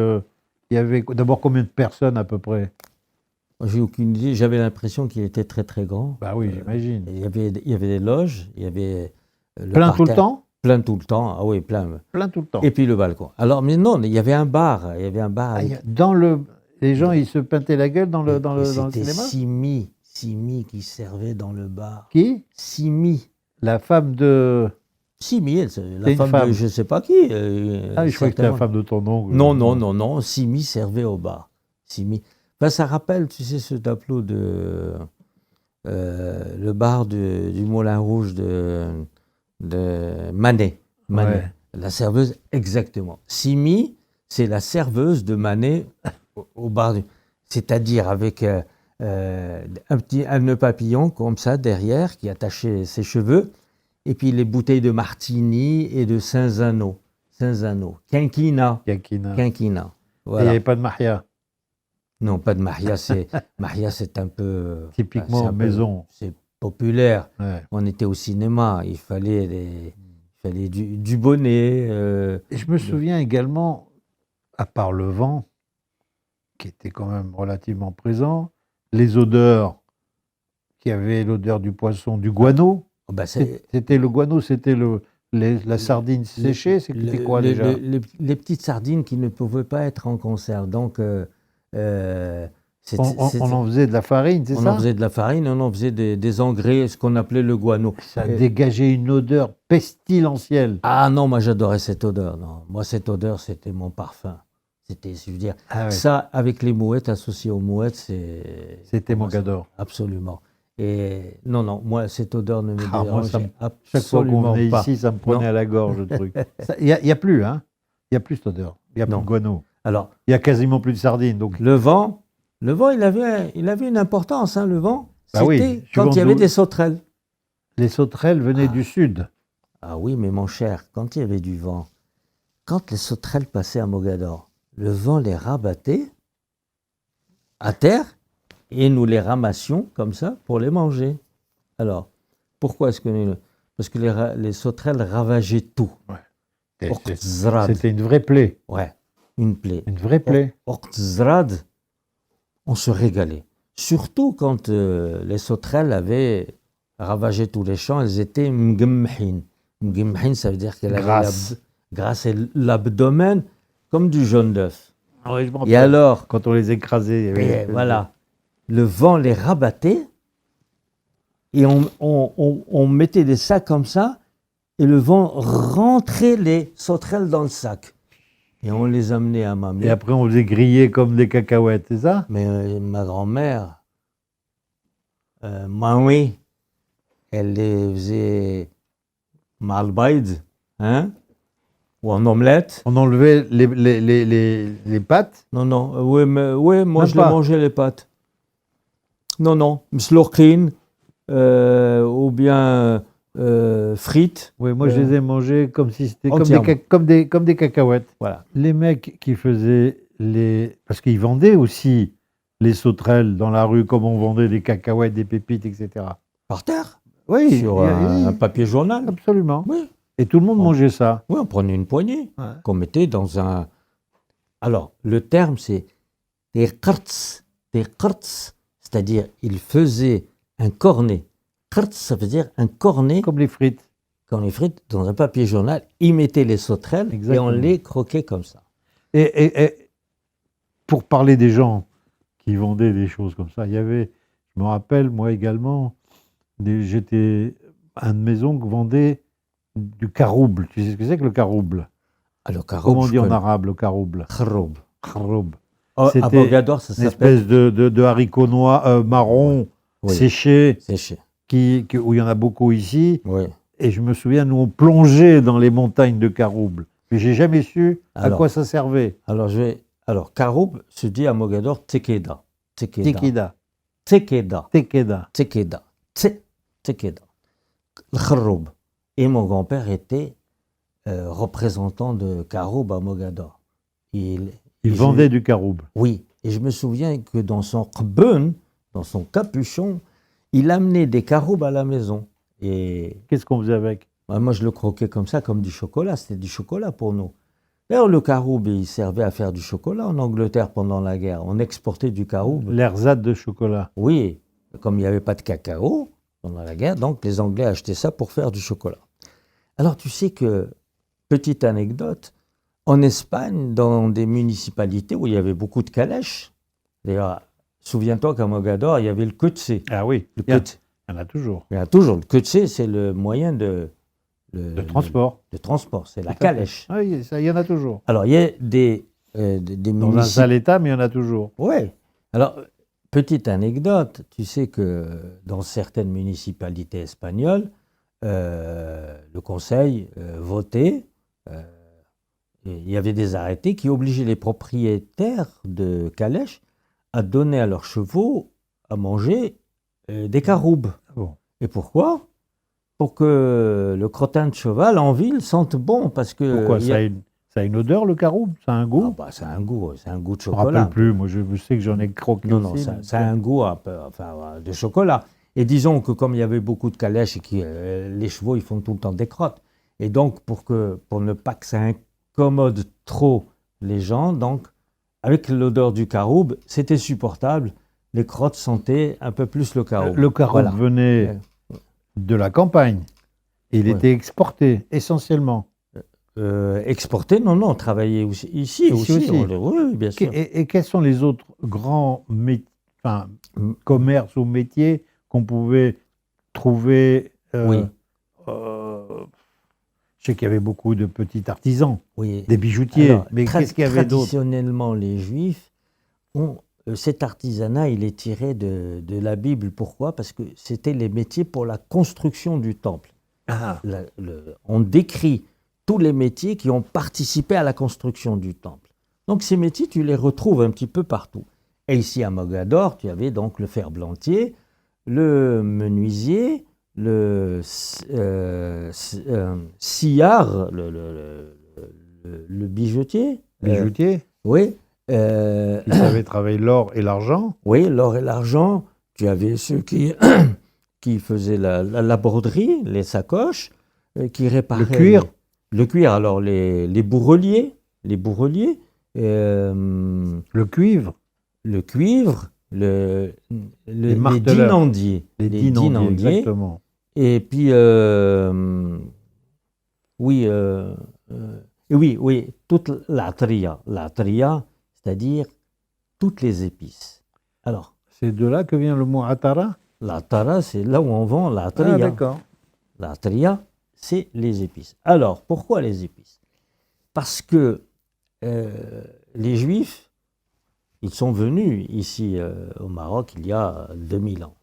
il y avait d'abord combien de personnes à peu près? J'ai aucune idée. J'avais l'impression qu'il était très, très grand. Bah oui, j'imagine. Il y avait des loges, il y avait le Plein tout le parterre. temps? Plein tout le temps, ah oui, plein. Plein tout le temps. Et puis le balcon. Alors, mais non, il y avait un bar. Ah, Avec... les gens, ils se pintaient la gueule dans le Et cinéma? C'était Simi qui servait dans le bar. Qui? Simi. La femme de... Simi, C'est la une femme femme. de je ne sais pas qui. Ah, je croyais que c'était la certainement. femme de ton oncle. Non. Simi servait au bar. Simi. Ben, ça rappelle, tu sais, ce tableau de le bar du Moulin Rouge de Manet. Ouais. La serveuse, exactement. Simi, c'est la serveuse de Manet au bar. C'est-à-dire avec un nœud papillon comme ça derrière qui attachait ses cheveux. Et puis les bouteilles de Martini et de Cinzano. Quinquina. Yakina. Quinquina. Et il n'y Voilà. avait pas de Maria. Non, pas de Maria. Maria, c'est un peu... Typiquement c'est un peu- maison. C'est populaire. Ouais. On était au cinéma. Il fallait du bonnet. Et je me souviens également, à part le vent, qui était quand même relativement présent, les odeurs, qui avaient l'odeur du poisson, du guano. Oh, ben, C'était le guano, c'était la sardine séchée, c'était quoi déjà? Les petites sardines qui ne pouvaient pas être en conserve. Donc, On en faisait de la farine, c'est on ça? en faisait de la farine, on en faisait des engrais, ce qu'on appelait le guano. Ça dégageait une odeur pestilentielle. Ah non, moi j'adorais cette odeur. Non, moi cette odeur, c'était mon parfum. C'était, je veux dire, Ah ouais. ça avec les mouettes, associé aux mouettes, C'était pour moi, Mogador. absolument. Et non, moi cette odeur ne me Ah, moi, dérangeait chaque fois qu'on absolument venait pas. ici, ça me prenait Non. à la gorge, le truc. Il n'y a plus, hein? Il n'y a plus cette odeur. Il n'y a plus Non. de guano. Alors, Il n'y a quasiment plus de sardines. Donc, le vent, il avait une importance, hein, le vent. Bah oui, C'était suivant quand il y avait d'où- des sauterelles. les sauterelles venaient du sud. Ah oui, mais mon cher, quand il y avait du vent, quand les sauterelles passaient à Mogador, le vent les rabattait à terre et nous les ramassions comme ça pour les manger. Alors, pourquoi est-ce que parce que les sauterelles ravageaient tout. Et Orq Zrad. C'était une vraie plaie. Ouais, une plaie. Une vraie plaie. Orq Zrad, on se régalait. Surtout quand les sauterelles avaient ravagé tous les champs, elles étaient mgemhin. Mgemhin, ça veut dire qu'elles Grasses. avaient grasser l'abdomen comme du jaune d'œuf. Ouais, je m'en Et rappelle. alors, Quand on les écrasait. il y avait- voilà, le vent les rabattait et on mettait des sacs comme ça et le vent rentrait les sauterelles dans le sac. Et on les amenait à mamie. Et après, on faisait griller comme des cacahuètes, c'est ça? Mais ma grand-mère, Maui, elle les faisait malbaïd, hein, ou en omelette. On enlevait les pattes. Non, oui, moi Même je les pas. mangeais les pâtes. Non, mslokhin, ou bien frites. Oui, moi, je les ai mangés comme si c'était Entièrement. comme des cacahuètes. Voilà. Les mecs qui faisaient parce qu'ils vendaient aussi les sauterelles dans la rue, comme on vendait des cacahuètes, des pépites, etc. Par terre, Oui, sur un papier journal. absolument. Oui. Et tout le monde Bon. mangeait ça. Oui, on prenait une poignée Ouais. qu'on mettait dans un... Alors, le terme, c'est des qirts, c'est-à-dire il faisait un cornet. Qirt, ça veut dire un cornet, Comme les frites. quand les frites, dans un papier journal, il mettait les sauterelles et Exactement. on les croquait comme ça. Et pour parler des gens qui vendaient des choses comme ça, il y avait, je me rappelle, moi également, j'étais à une maison qui vendait du carouble. Tu sais ce que c'est que le carouble? Alors, Comment on dit en arabe le carouble? Kharoub. Carouble. À C'était Mogador, ça Une s'appelle... espèce de haricots noirs, marron, Oui, séché, séché. où il y en a beaucoup ici. Oui. Et je me souviens, nous, on plongeait dans les montagnes de carouble. Mais j'ai jamais su à Alors. quoi ça servait. Alors, Kharoub se dit à Mogador tekeda. Tekida, Tekeda. tekeda. Tekeda. Tekeda. Le Kharoub. Et mon grand-père était représentant de Kharoub à Mogador. Il vendait du carouble. Oui, et je me souviens que dans son qbun, dans son capuchon, il amenait des Kharoub à la maison. Et Qu'est-ce qu'on faisait avec? moi, je le croquais comme ça, comme du chocolat. C'était du chocolat pour nous. D'ailleurs, le Kharoub, il servait à faire du chocolat en Angleterre pendant la guerre. On exportait du Kharoub. L'erzade de chocolat. Oui, comme il n'y avait pas de cacao pendant la guerre, donc les Anglais achetaient ça pour faire du chocolat. Alors tu sais que, petite anecdote, en Espagne, dans des municipalités où il y avait beaucoup de calèches, d'ailleurs, souviens-toi qu'à Mogador, il y avait le Kutse. Ah oui, Le il y Kutse. en a toujours. Il y a toujours le Kutse, c'est le moyen de Transport. de transport, c'est la Tout à fait. calèche. Oui, ça, il y en a toujours. Alors il y a des Dans un municipalités. sale état, mais il y en a toujours. Oui. Alors, petite anecdote, tu sais que dans certaines municipalités espagnoles, le conseil votait, et il y avait des arrêtés qui obligeaient les propriétaires de calèches à donner à leurs chevaux à manger des caroubes. Ah bon. Et pourquoi? Pour que le crottin de cheval en ville sente bon, parce que... Pourquoi il y a- ça a une odeur, le carouble? Ça a un Ah goût? bah, c'est un goût de Je me chocolat. rappelle plus. Moi, je sais que j'en ai croqué Non, aussi. ça a un goût de chocolat. Et disons que comme il y avait beaucoup de calèches et que les chevaux, ils font tout le temps des crottes. Et donc, pour ne pas que ça incommode trop les gens, donc, avec l'odeur du caroube, c'était supportable. Les crottes sentaient un peu plus le caroube. Le caroube Voilà. venait de la campagne. Il Ouais. était exporté essentiellement. Exporté, non, travaillé aussi, ici aussi. Oui, bien sûr. Et quels sont les autres grands commerces ou métiers qu'on pouvait trouver Oui. Je sais qu'il y avait beaucoup de petits artisans, Oui. des bijoutiers, Alors, mais qu'est-ce qu'il y avait d'autre? Traditionnellement, les Juifs ont cet artisanat, il est tiré de la Bible. Pourquoi? Parce que c'était les métiers pour la construction du temple. Ah, On décrit tous les métiers qui ont participé à la construction du temple. Donc ces métiers, tu les retrouves un petit peu partout. Et ici à Mogador, tu avais donc le ferblantier, le menuisier, le sciard, le bijoutier. bijoutier, Oui. qui savaient travailler l'or et l'argent. Oui, l'or et l'argent. Tu avais ceux qui, qui faisaient la broderie, les sacoches, qui réparaient... Le cuir. Le cuir, alors les bourreliers. Le cuivre. Le cuivre, les marteleurs. dinandiers. Les dinandiers, exactement. Et puis, oui, toute la tria. La tria, c'est-à-dire toutes les épices. Alors, c'est de là que vient le mot atara? La tara, c'est là où on vend la tria. Ah, d'accord. La tria, c'est les épices. Alors, pourquoi les épices? Parce que les Juifs, ils sont venus ici au Maroc il y a 2000 ans.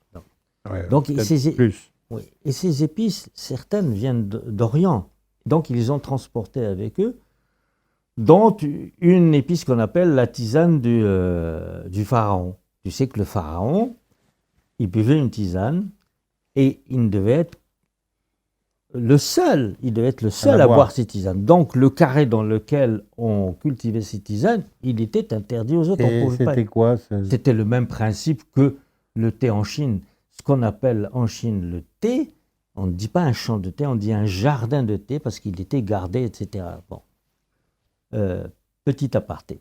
Donc, plus. Oui. Et ces épices, certaines viennent d'Orient. Donc, ils les ont transportées avec eux, dont une épice qu'on appelle la tisane du pharaon. Tu sais que le pharaon, il buvait une tisane et il devait être le seul à boire ces tisanes. Donc, le carré dans lequel on cultivait ces tisanes, il était interdit aux autres. Et c'était quoi? C'était le même principe que le thé en Chine. Ce qu'on appelle en Chine le thé, on ne dit pas un champ de thé, on dit un jardin de thé parce qu'il était gardé, etc. Bon. Petit aparté.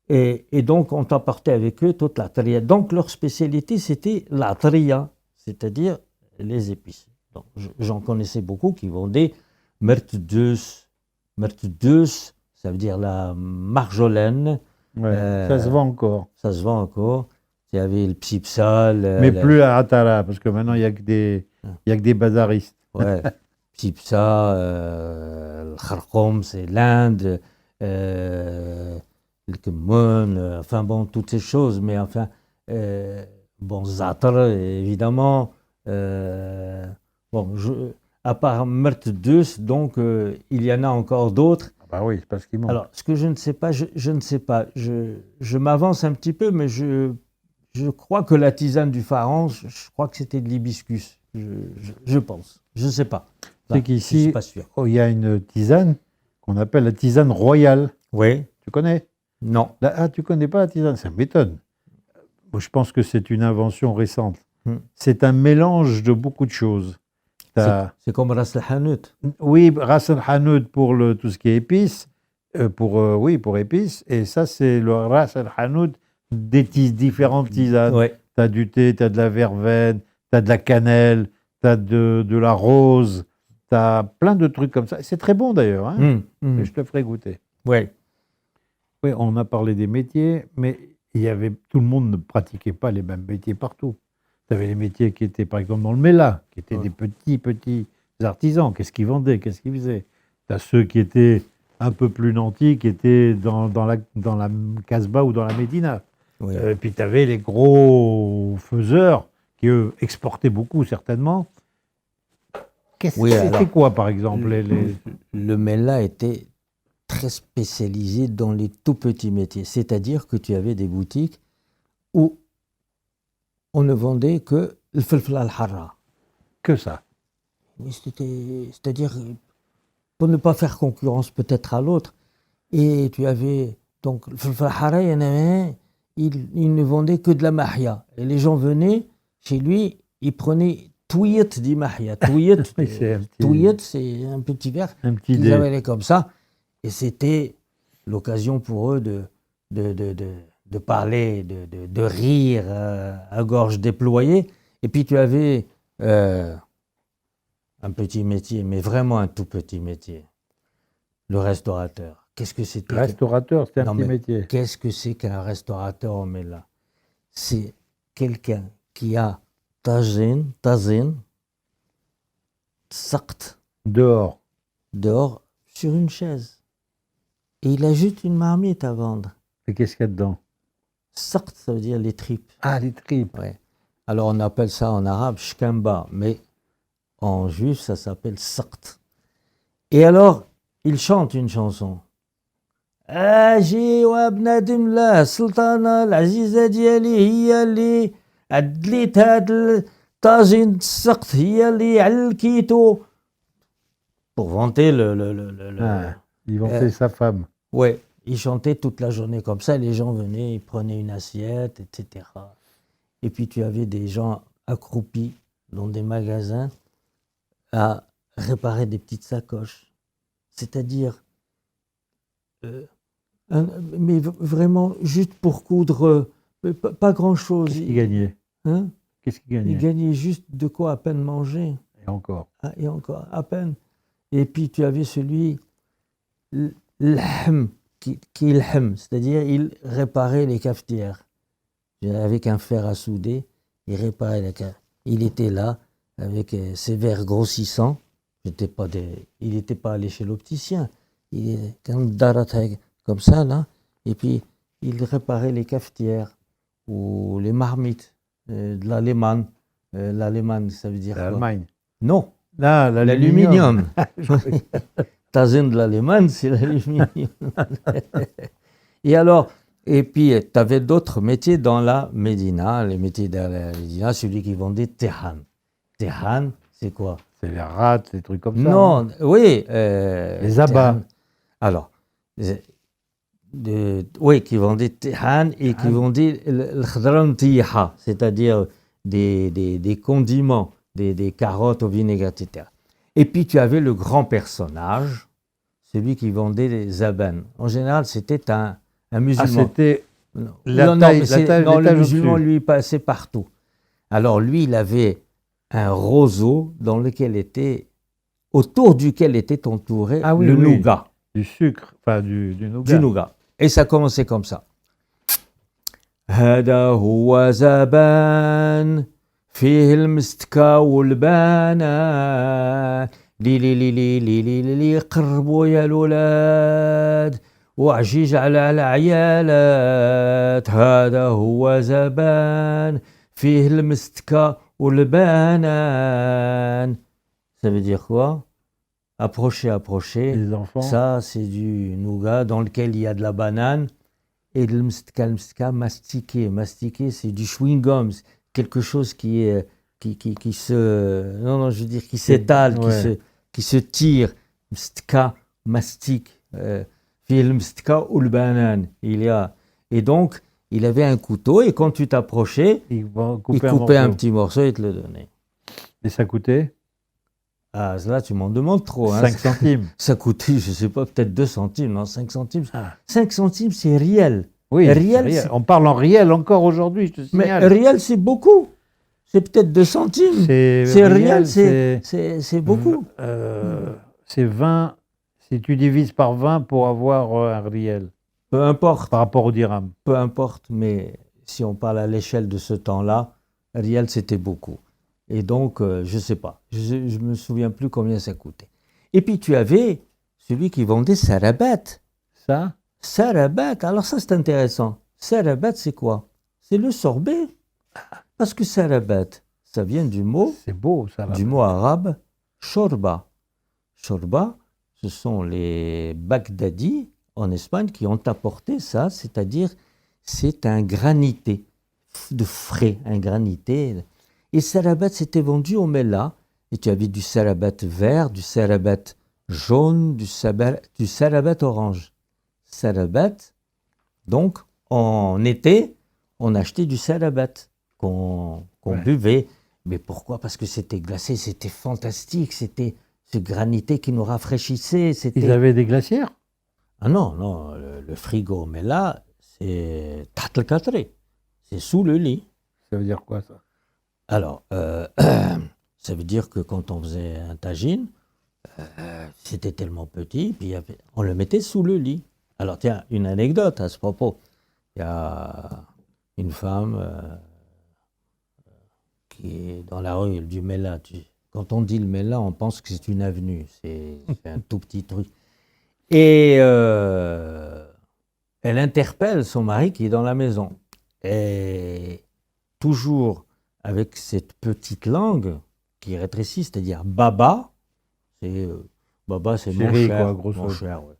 Et donc, on emportait avec eux toute la tria. Donc, leur spécialité, c'était la tria, c'est-à-dire les épices. Donc, j'en connaissais beaucoup qui vendaient mertdeus. Mertdeus, ça veut dire la marjolaine. Ouais, ça se vend encore. Ça se vend encore. Il y avait le psipsal. Mais plus à Atara, parce que maintenant, il n'y a que des bazaristes. Ouais. Psipsa, le kharkoum, c'est l'Inde. Le Kemon, enfin bon, toutes ces choses. Mais enfin, bon, Zatr, évidemment. Bon, à part Mertdeus, donc, il y en a encore d'autres. Ah bah oui, c'est parce qu'il manque. Alors, ce que je ne sais pas, je ne sais pas. Je m'avance un petit peu, mais je crois que la tisane du pharaon, je crois que c'était de l'hibiscus. Je pense. Je ne sais pas. C'est qu'ici, je suis pas sûr. Il y a une tisane qu'on appelle la tisane royale. Oui. Tu connais? Non. Tu ne connais pas la tisane? Ça m'étonne. Moi, je pense que c'est une invention récente. C'est un mélange de beaucoup de choses. C'est comme Ras el Hanout. Oui, Ras el Hanout pour tout ce qui est épices. Pour épices. Et ça, c'est le Ras el Hanout des différentes tisanes. Ouais. Tu as du thé, tu as de la verveine, tu as de la cannelle, tu as de la rose, tu as plein de trucs comme ça. C'est très bon d'ailleurs. Hein. Je te ferai goûter. Ouais. Oui, on a parlé des métiers, mais tout le monde ne pratiquait pas les mêmes métiers partout. Tu avais les métiers qui étaient, par exemple, dans le Mela, qui étaient des petits artisans. Qu'est-ce qu'ils vendaient? Qu'est-ce qu'ils faisaient? Tu as ceux qui étaient un peu plus nantis, qui étaient dans la Casbah ou dans la Médina. Oui. Puis tu avais les gros faiseurs, qui, eux, exportaient beaucoup, certainement. C'était quoi, par exemple Le Mela était très spécialisé dans les tout petits métiers. C'est-à-dire que tu avais des boutiques où on ne vendait que le falfel al-harra. Que ça. C'est-à-dire, pour ne pas faire concurrence peut-être à l'autre. Et tu avais, donc, le falfel al-harra, il y en avait un, il ne vendait que de la mahia. Et les gens venaient chez lui, ils prenaient touillet di mahia. Touillet, c'est un petit verre qu'ils avalaient comme ça. Et c'était l'occasion pour eux de de parler, de rire à gorge déployée. Et puis tu avais un petit métier, mais vraiment un tout petit métier, le restaurateur. Qu'est-ce que c'était Restaurateur, c'était un Non, petit mais métier. Qu'est-ce que c'est qu'un restaurateur au Mela? C'est quelqu'un qui a tazine, sakt, Dehors. dehors, sur une chaise. Et il a juste une marmite à vendre. Et qu'est-ce qu'il y a dedans? Sakt, ça veut dire les tripes. Ah, les tripes. Ouais. Alors on appelle ça en arabe shkamba, mais en juif ça s'appelle sakt. Et alors, il chante une chanson. اجي وبنادم الله السلطانة العزيزة ديالي هي اللي عدلت هاد الطاجين السقط هي اللي على الكيتو pour vanter Ah, ils vantaient sa femme. Ouais, il chantait toute la journée comme ça, les gens venaient, ils prenaient une assiette, etc. Et puis tu avais des gens accroupis dans des magasins à réparer des petites sacoches. C'est-à-dire mais vraiment juste pour coudre, pas grand-chose. Qu'est-ce qu'il gagnait? Hein? Qu'est-ce qu'il Il gagnait? gagnait juste de quoi à peine manger. Et encore. Ah, et encore, à peine. Et puis tu avais celui, l'hem, qui l'hem, c'est-à-dire il réparait les cafetières. Avec un fer à souder, il réparait les cafetières. Il était là, avec ses verres grossissants. Il n'était pas allé chez l'opticien. Il est comme ça, là. Et puis, il réparait les cafetières ou les marmites de l'Allemagne. L'Allemagne, ça veut dire quoi? L'Allemagne. Non, Là, l'aluminium. Tazine de l'Allemagne, c'est l'aluminium. Et alors, et puis, tu avais d'autres métiers dans la Médina. Les métiers de la Médina, celui qui vendait Tehan. Tehan, c'est quoi? C'est les rats, des trucs comme ça. Non, oui. Les abats. Alors, oui, qui vendaient Tehan et qui vendaient le khadram tiha, c'est-à-dire des condiments, des carottes au vinaigre, etc. Et puis tu avais le grand personnage, celui qui vendait les zaban. En général, c'était un musulman. Ah, c'était Non, l'étage le musulman, au-dessus. lui, passait partout. Alors lui, il avait un roseau autour duquel était entouré le nougat. Du sucre, enfin du nougat. Du nougat. Et ça commençait comme ça. هذا هو زبان فيه المستكة والبنان لي لي لي لي لي لي لي لي قربوا يا الولاد وعجيج على العيالات هذا هو زبان فيه المستكة والبنان. Ça veut dire quoi? Approchez, approchez. Les enfants. Ça, c'est du nougat dans lequel il y a de la banane. Et le mstka, mastiquer. Mastiquer, c'est du chewing-gum. Quelque chose qui se... Non, je veux dire, qui s'étale, Ouais. qui se tire. Mstka, mastique. Fi le mstka ou le banane. Et donc, il avait un couteau et quand tu t'approchais, Il coupait un petit morceau et te le donnait. Et ça coûtait Ah, là, tu m'en demandes trop. 5 centimes. Ça coûtait, je ne sais pas, peut-être 2 centimes, non, 5 centimes. Ah. 5 centimes, c'est réel. Oui, Riel, c'est c'est- on parle en riel encore aujourd'hui, je te Mais signale. réel, c'est beaucoup. C'est peut-être 2 centimes. C'est réel, c'est beaucoup. C'est 20, si tu divises par 20 pour avoir un riel, Peu importe, par rapport au dirham. peu importe, mais si on parle à l'échelle de ce temps-là, réel, c'était beaucoup. Et donc, je ne sais pas, je ne me souviens plus combien ça coûtait. Et puis, tu avais celui qui vendait Sarabat. Ça, Sarabat, alors ça, c'est intéressant. Sarabat, c'est quoi? C'est le sorbet. Parce que Sarabat, ça vient du mot ça. du mot arabe shorba. Shorba, ce sont les Baghdadis en Espagne qui ont apporté ça, c'est-à-dire c'est un granité de frais, un granité. Et sarabat, c'était vendu au Mela. Et tu avais du sarabat vert, du sarabat jaune, du sarabat orange. Sarabat, donc en été, on achetait du sarabat qu'on buvait. Mais pourquoi? Parce que c'était glacé, c'était fantastique, c'était ce granité qui nous rafraîchissait. Ils avaient des glacières? Ah non, non, le frigo. Mais là, c'est تحت الكاتري, c'est sous le lit. Ça veut dire quoi, ça? Alors, ça veut dire que quand on faisait un tagine, c'était tellement petit, puis on le mettait sous le lit. Alors tiens, une anecdote à ce propos. Il y a une femme qui est dans la rue du Mella. Quand on dit le Mella, on pense que c'est une avenue. C'est un tout petit truc. Et elle interpelle son mari qui est dans la maison. Et toujours avec cette petite langue qui rétrécit, c'est-à-dire baba. Baba, c'est mon Chéri, cher. quoi, grosso Mon modo. cher, ouais.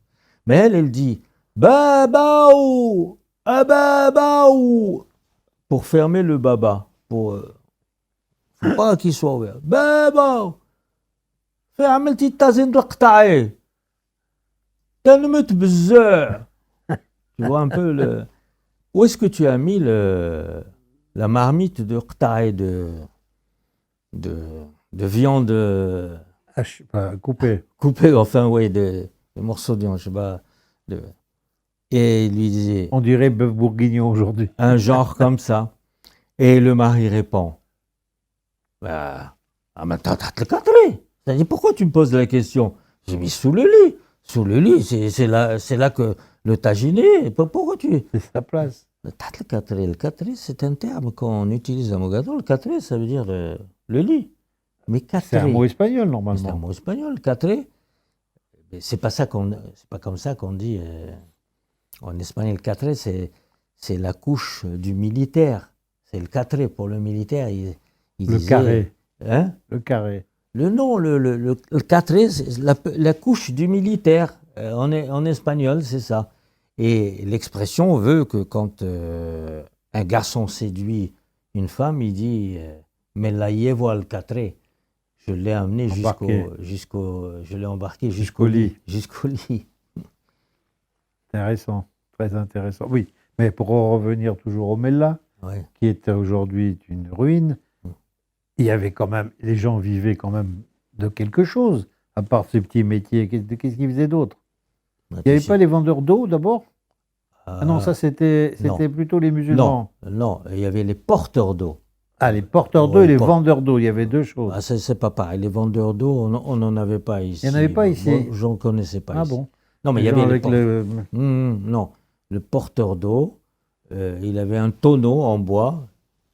Mais elle dit babaou, babaou, pour fermer le baba. Faut pas qu'il soit ouvert. Baba, fais un petit tazine de qta'i. T'as bzeur. Tu vois un peu le. Où est-ce que tu as mis la marmite de qta'i, de viande Coupé. coupée, enfin, oui, de morceaux de viande, je sais pas. Et il lui disait On dirait bœuf bourguignon aujourd'hui. un genre comme ça. Et le mari répond bah, ah, mais t'as le cadré. C'est-à-dire, pourquoi tu me poses la question? J'ai mis sous le lit. Sous le lit, c'est là que le taginé. Pourquoi tu. C'est sa place. Le cadré, c'est un terme qu'on utilise à Mogador. Le cadré, ça veut dire le lit. Mais cadré. C'est un mot espagnol, C'est un normalement. mot espagnol, cadré. C'est pas comme ça qu'on dit en espagnol. Cadré, c'est la couche du militaire. C'est le cadré pour le militaire. Il Le disait, carré. Hein? Le carré. Le cadré, c'est la couche du militaire. En espagnol, c'est ça. Et l'expression veut que quand un garçon séduit une femme, il dit mais la llevo al cadré. Je l'ai amené je l'ai embarqué jusqu'au lit. Jusqu'au lit. Intéressant. Très intéressant. Oui. Mais pour en revenir toujours au Mella, Ouais. qui est aujourd'hui une ruine, il y avait quand même, les gens vivaient quand même de quelque chose, à part ces petits métiers. Qu'est-ce qu'ils faisaient d'autre? Il n'y avait pas les vendeurs d'eau d'abord? Ah non, ça c'était non. plutôt les musulmans. Non, il y avait les porteurs d'eau. Ah, les porteurs d'eau Ouais, et les por- vendeurs d'eau, il y avait deux choses. Ah, c'est pas pareil. Les vendeurs d'eau, on n'en avait pas ici. Il n'y en avait pas ici. Moi, j'en connaissais pas Ah ici. bon? Non, mais il y Les gens avait les avec le... non, le porteur d'eau, il avait un tonneau en bois.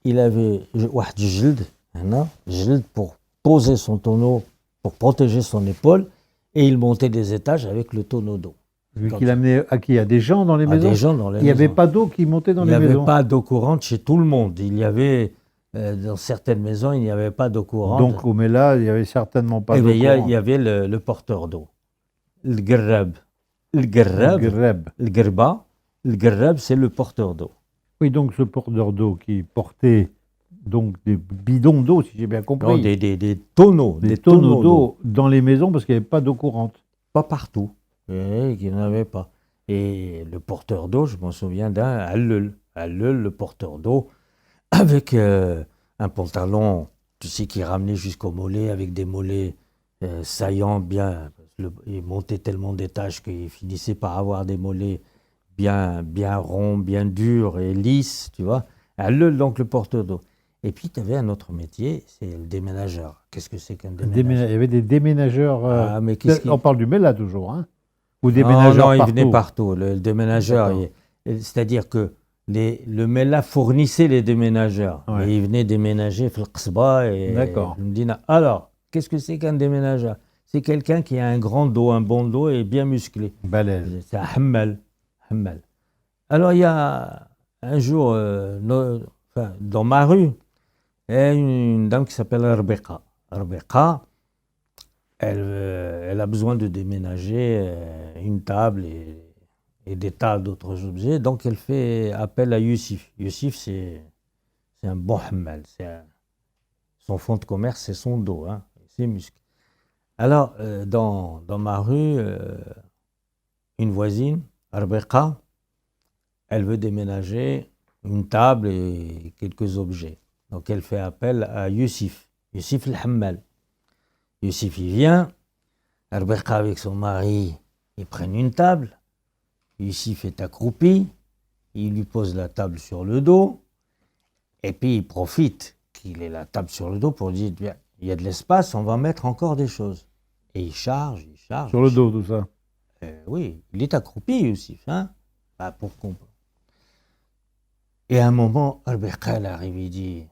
Il avait واحد جلد هنا, جلد pour poser son tonneau, pour protéger son épaule, et il montait des étages avec le tonneau d'eau. Vu qu'il amenait à qui? À des gens dans les À maisons? des gens dans les Il n'y avait maisons. pas d'eau qui montait dans Il n'y les avait maisons. pas d'eau courante chez tout le monde. Il y avait, dans certaines maisons, il n'y avait pas d'eau courante. Donc au Mella, il n'y avait certainement pas Eh d'eau bien, courante. il y avait le porteur d'eau. Le garab. Le garab, Greb. le garba, le garab, c'est le porteur d'eau. Oui, donc ce porteur d'eau qui portait donc des bidons d'eau, si j'ai bien compris. Non, des tonneaux. des tonneaux d'eau dans les maisons parce qu'il n'y avait pas d'eau courante. Pas partout. Il n'y en avait pas. Et le porteur d'eau, je m'en souviens d'un Allel, le porteur d'eau, avec un pantalon, tu sais, qui ramenait jusqu'au mollet, avec des mollets saillants, bien. Il montait tellement d'étages qu'il finissait par avoir des mollets bien ronds, bien durs et lisses, tu vois. Allel, donc le porteur d'eau. Et puis, tu avais un autre métier, c'est le déménageur. Qu'est-ce que c'est qu'un déménageur? Il y avait des déménageurs. Ah, mais qu'est-ce On parle du Mella toujours, hein? Ou Non, déménageurs non, il partout. venait partout. Le déménageur, D'accord. c'est-à-dire que le Mella fournissait les déménageurs. Ouais. Et ils venaient déménager le Qsba et D'accord. le Medina. Alors, qu'est-ce que c'est qu'un déménageur? C'est quelqu'un qui a un grand dos, un bon dos et bien musclé. Balèze. C'est un hammal. Hammal. Alors, il y a un jour, dans ma rue, il y a une dame qui s'appelle Arbeqa. Arbeqa, elle a besoin de déménager une table et des tas d'autres objets. Donc, elle fait appel à Youssif. Youssif, c'est un bon hammal. Son fonds de commerce, c'est son dos, hein, ses muscles. Alors, dans ma rue, une voisine, Arbeqa, elle veut déménager une table et quelques objets. Donc, elle fait appel à Youssif. Youssif le hammal. Youssif, il vient. Arbeqa, avec son mari, ils prennent une table. Youssif est accroupi. il lui pose la table sur le dos, et puis il profite qu'il ait la table sur le dos pour dire, bien, il y a de l'espace, on va mettre encore des choses. Et il charge. Sur le dos, tout ça. Oui, il est accroupi, Youssef, hein, pour qu'on... Et à un moment, Al-Beqal arrive, il dit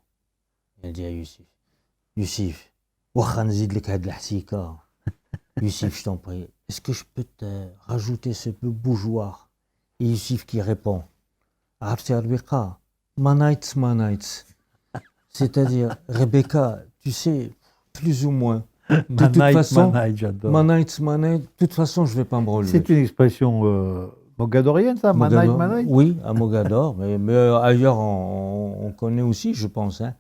à Youssef, Youssef, wacha nzid lek had l'hsika. Youssef, je t'en prie, est-ce que je peux te rajouter ce peu bougeoir? Et Youssef qui répond, Arti Al-Beqal, manites. C'est-à-dire, Rebecca, tu sais, plus ou moins. De toute façon, j'adore. manites, de toute façon, je ne vais pas me relever. C'est une expression mogadorienne, ça, manite. Oui, à Mogador, mais ailleurs, on connaît aussi, je pense. Hein.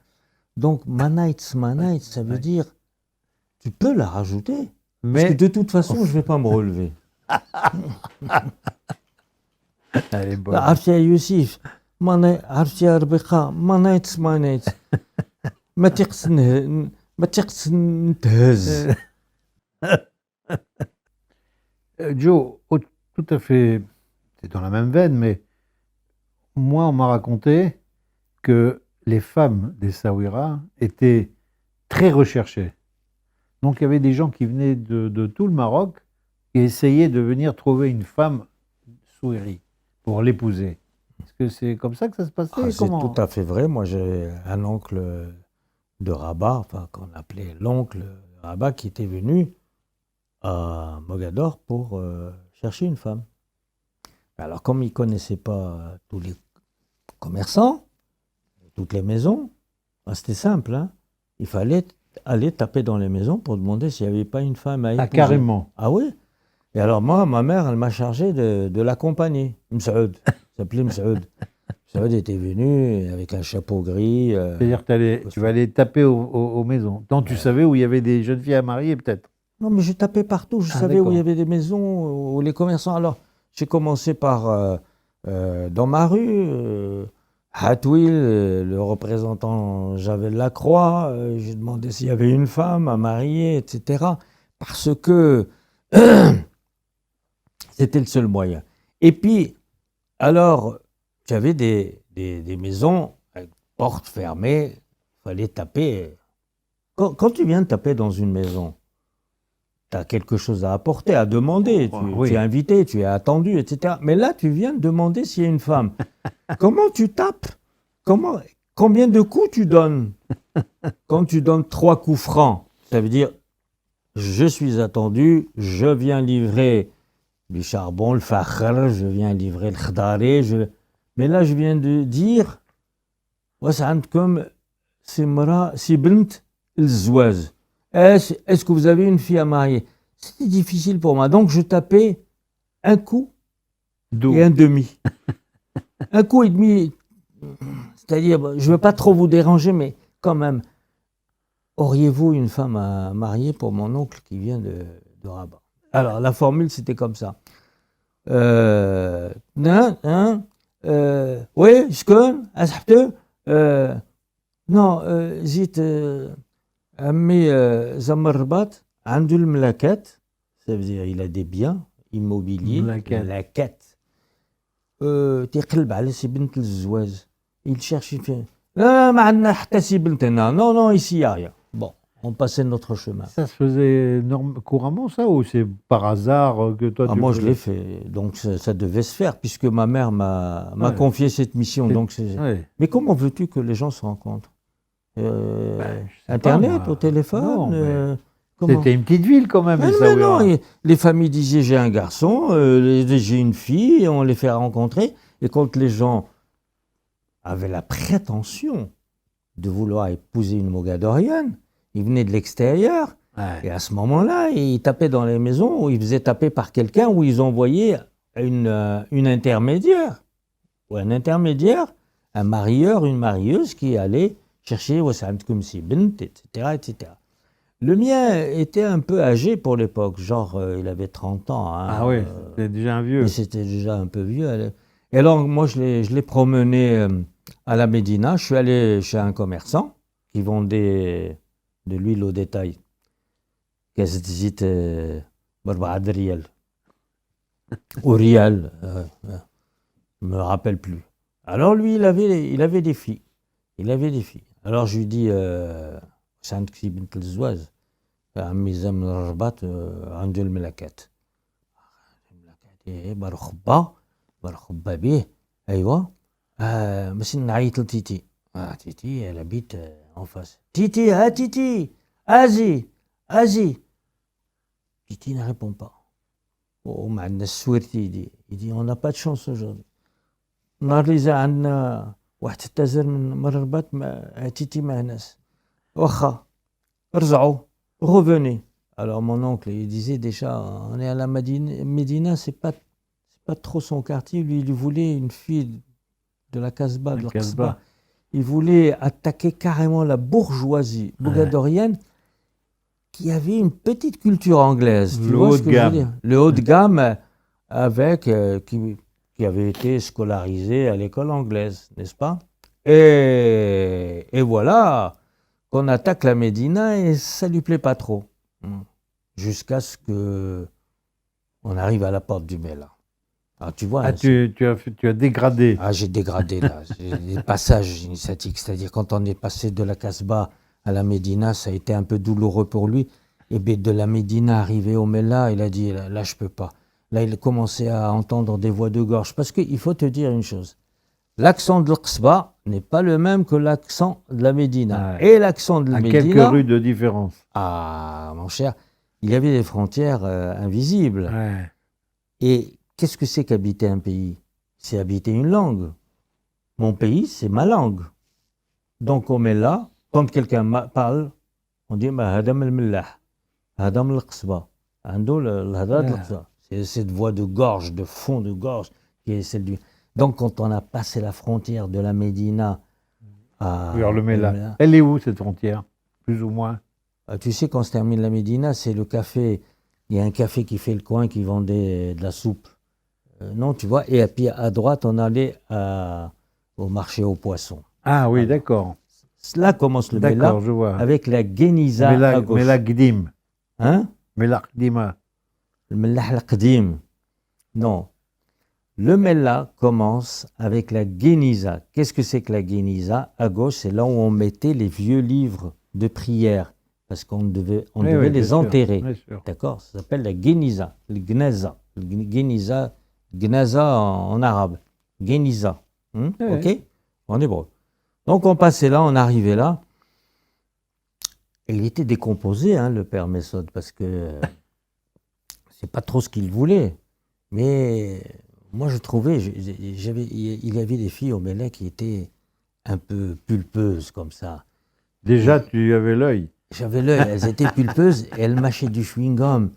Donc, manites, ça veut dire, tu peux la rajouter. Mais parce que de toute façon, je ne vais pas me relever. elle est bonne. عرفتي يا يوسف عرفتي يا ربيقة منايت ما تيقص نتهز. Joe, tout à fait, c'est dans la même veine, mais moi, on m'a raconté que les femmes des Essaouira étaient très recherchées. Donc, il y avait des gens qui venaient de tout le Maroc et essayaient de venir trouver une femme Souiri pour l'épouser. Est-ce que c'est comme ça que ça se passait? C'est tout à fait vrai. Moi, j'ai un oncle de Rabat, enfin, qu'on appelait l'oncle de Rabat, qui était venu à Mogador pour chercher une femme. Alors, comme il ne connaissait pas tous les commerçants, toutes les maisons, c'était simple. Hein. Il fallait aller taper dans les maisons pour demander s'il n'y avait pas une femme à épouser. Ah, carrément. Ah oui. Et alors, moi, ma mère, elle m'a chargé de l'accompagner. Msaoud. Il s'appelait Msaoud. Msaoud était venu avec un chapeau gris. C'est-à-dire que tu vas aller taper aux maisons. Donc, tu savais où il y avait des jeunes filles à marier, peut-être? Non, mais je tapais partout. Je savais où il y avait des maisons, où les commerçants. Alors, j'ai commencé par, dans ma rue, Hatwil, le représentant Javel Lacroix. J'ai demandé s'il y avait une femme à marier, etc. Parce que c'était le seul moyen. Et puis, alors, j'avais des maisons avec portes fermées. Il fallait taper. Quand tu viens de taper dans une maison, tu as quelque chose à apporter, à demander. Tu es invité, tu es attendu, etc. Mais là, tu viens de demander s'il y a une femme. Comment tu tapes? Combien de coups tu donnes? Quand tu donnes 3 coups francs, ça veut dire je suis attendu, je viens livrer du charbon, le fakhr, je viens livrer le khdari. Mais là, je viens de dire comme c'est bint el-zouaz. Est-ce que vous avez une fille à marier? C'était difficile pour moi. Donc, je tapais un coup et un demi. Un coup et demi. C'est-à-dire, je ne veux pas trop vous déranger, mais quand même, auriez-vous une femme à marier pour mon oncle qui vient de Rabat? Alors, la formule, c'était comme ça. Oui, je connais. Non, zit Ammi Zamarbat, Andul Mlakat, ça veut dire il a des biens immobiliers. Mlakat. تيقلب على سي بنت الزواج. Il cherche une fille. Non, ici, il n'y a rien. Bon, on passait notre chemin. Ça se faisait couramment, ça, ou c'est par hasard que toi moi, je l'ai fait. Donc, ça devait se faire, puisque ma mère m'a confié cette mission. Donc, mais comment veux-tu que les gens se rencontrent? Internet, au téléphone? C'était une petite ville, quand même. Mais non, les familles disaient j'ai un garçon, j'ai une fille, et on les fait rencontrer. Et quand les gens avaient la prétention de vouloir épouser une Mogadorienne, ils venaient de l'extérieur. Ouais. Et à ce moment-là, ils tapaient dans les maisons, ou ils faisaient taper par quelqu'un, ou ils envoyaient une intermédiaire. Ou un intermédiaire, un marieur, une marieuse qui allait chercher Wassamtkoum Sibint, etc. Le mien était un peu âgé pour l'époque, genre il avait 30 ans. Hein, ah oui, c'était déjà un vieux. Mais c'était déjà un peu vieux. Et alors moi je l'ai promené à la Médina, je suis allé chez un commerçant qui vendait de l'huile au détail. Qu'est-ce que c'était Barbad Rial. Ou Rial, je ne me rappelle plus. Alors lui, il avait des filles. Il avait des filles. Alors je lui dis, عندك في بنت الزواج عمي زام من الرباط عنده الملكات. مرحبا به ايوا ماشي نعيط لتيتي تيتي elle habite en face. Titi, Titi, Asie. Titi ne répond pas. Oh, ما عندنا السويرتي il dit on n'a pas de chance aujourd'hui. النهار اللي جا عندنا واحد التزر من الرباط تيتي مع ناس واخا رجعوا revenez. Alors mon oncle, il disait déjà, on est à la Médina, c'est pas trop son quartier. Lui, il voulait une fille de la Casbah, de l'Aqsba. Il voulait attaquer carrément la bourgeoisie bougadorienne qui avait une petite culture anglaise. Le haut de gamme. Le haut de gamme avec, qui avait été scolarisé à l'école anglaise, n'est-ce pas? Et voilà qu'on attaque la Médina et ça lui plaît pas trop. Jusqu'à ce que on arrive à la porte du Mela. Alors, tu vois. Tu as dégradé. Ah, j'ai dégradé là. J'ai des passages initiatiques. C'est-à-dire, quand on est passé de la Casbah à la Médina, ça a été un peu douloureux pour lui. Et bien, de la Médina arrivé au Mela, il a dit là, je peux pas. Là, il commençait à entendre des voix de gorge. Parce qu'il faut te dire une chose. L'accent de l'Aqsba n'est pas le même que l'accent de la Médina. Ouais. Et l'accent de la Médina. Quelques rues de différence. Ah, mon cher, il y avait des frontières invisibles. Ouais. Et qu'est-ce que c'est qu'habiter un pays? C'est habiter une langue. Mon pays, c'est ma langue. Donc on est là, quand quelqu'un parle, on dit Hadam al-Millah, Hadam al-Qasba, Ando al-Hadad al-Qasba. C'est cette voix de gorge, de fond de gorge, qui est celle du. Donc quand on a passé la frontière de la Médina à. Vers le Mela. Elle est où cette frontière? Plus ou moins? Tu sais, quand se termine la Médina, c'est le café. Il y a un café qui fait le coin qui vendait de la soupe. Non, tu vois. Et puis à droite, on allait au marché aux poissons. Ah oui, d'accord. Là commence le Mela, je vois. avec la Guéniza à gauche. Mela Gdim. Hein? Mela Gdima. Le Mela al-Qdim. Non. Le Mela commence avec la Guéniza. Qu'est-ce que c'est que la Guéniza? À gauche, c'est là où on mettait les vieux livres de prière. Parce qu'on devait les enterrer. D'accord? Ça s'appelle la Guéniza, le Gnaza. Gnaza en arabe. Guéniza. Ok? En hébreu. Donc on passait là, on arrivait là. Et il était décomposé, le père Messod, parce que c'est pas trop ce qu'il voulait. Mais moi je trouvais, il y avait des filles au Mela qui étaient un peu pulpeuses comme ça. Déjà, tu avais l'œil. J'avais l'œil, elles étaient pulpeuses et elles mâchaient du chewing-gum.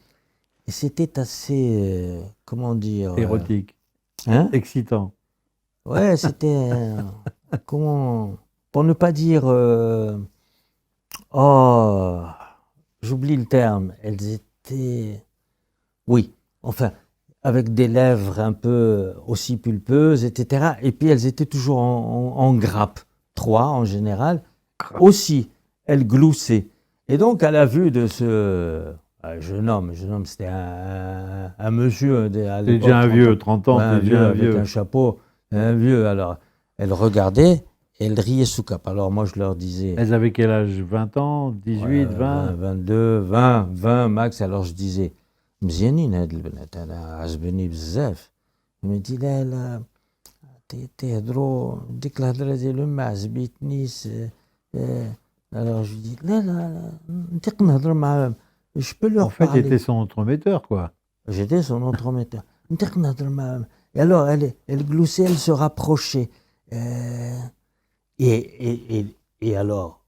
Et c'était assez, comment dire... Érotique. Excitant. Ouais, c'était... comment... Pour ne pas dire... j'oublie le terme. Elles étaient... Oui, enfin, avec des lèvres un peu aussi pulpeuses, etc. Et puis elles étaient toujours en grappe. 3 en général. Aussi, elles gloussaient. Et donc, à la vue de ce jeune homme, c'était un monsieur. C'est déjà un vieux, 30 ans, un vieux avec un chapeau, un vieux. Alors, elle regardait et elle riait sous cap. Alors, moi, je leur disais. Elles avaient quel âge? 20 ans, 18, 20 22, 20 max. Alors, je disais, مزيانين هاد البنات, أنا عجبني بزاف. Il me dit, لا تهضروا ديك الهضرة ديالهم ما عجبتنيش. Alors je lui dis, je peux leur parler. En fait, j'étais son entremetteur, quoi. J'étais son entremetteur. Et alors, elle gloussait, elle se rapprochait. Et alors,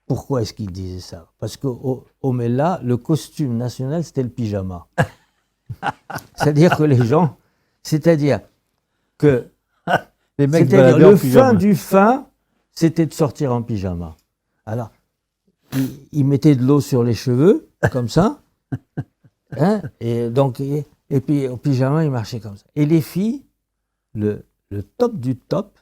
pourquoi est-ce qu'il disait ça? Parce qu'au Mela, le costume national, c'était le pyjama. C'est-à-dire que les gens, c'est-à-dire que le fin du fin, c'était de sortir en pyjama. Alors, il mettait de l'eau sur les cheveux, comme ça. Et puis au pyjama, il marchait comme ça. Et les filles, le top du top,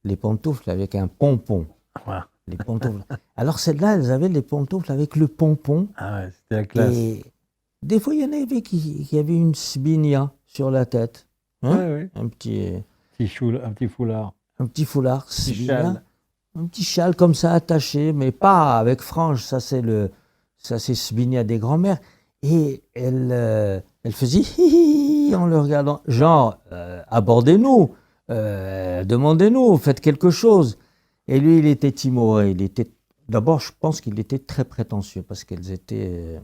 les pantoufles avec un pompon. Ouais. Les pantoufles. Alors celles-là, elles avaient les pantoufles avec le pompon. Ah ouais, c'était la classe. Et des fois, il y en avait qui avaient une sbinia sur la tête. Ouais. Un petit foulard. un petit foulard, Petit Sbina, châle. un petit châle comme ça attaché, mais pas avec frange, ça c'est Sbina des grands-mères. Et elle faisait hi hi en le regardant, genre, abordez-nous, demandez-nous, faites quelque chose. Et lui, il était timoré, d'abord, je pense qu'il était très prétentieux, parce qu'elles étaient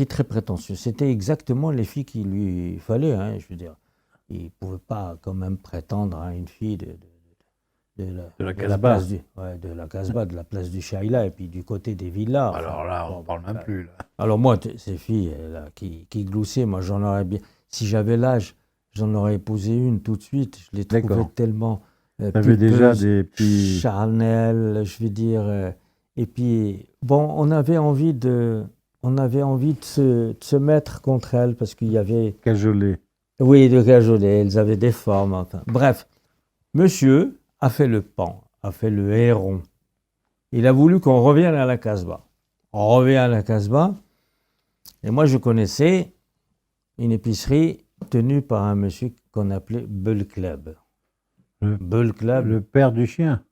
très prétentieux. C'était exactement les filles qu'il lui fallait, hein, je veux dire. Il ne pouvait pas quand même prétendre à une fille de la Casbah. place de la Casbah, de la place du Shaila, et puis du côté des villas. Alors là, on ne parle même plus. Là. Alors moi, ces filles là, qui gloussaient, moi j'en aurais bien... Si j'avais l'âge, j'en aurais épousé une tout de suite. Je les trouvais tellement T'avais déjà des petits... charnelles, je veux dire. Et puis, bon, on avait envie de se mettre contre elles parce qu'il y avait... Cajolées. Oui, de cajoler, elles avaient des formes. Enfin. Bref, monsieur a fait le pan, a fait le héron. Il a voulu qu'on revienne à la Casbah. On revient à la Casbah. Et moi, je connaissais une épicerie tenue par un monsieur qu'on appelait Belkleb. Belkleb. Le père du chien.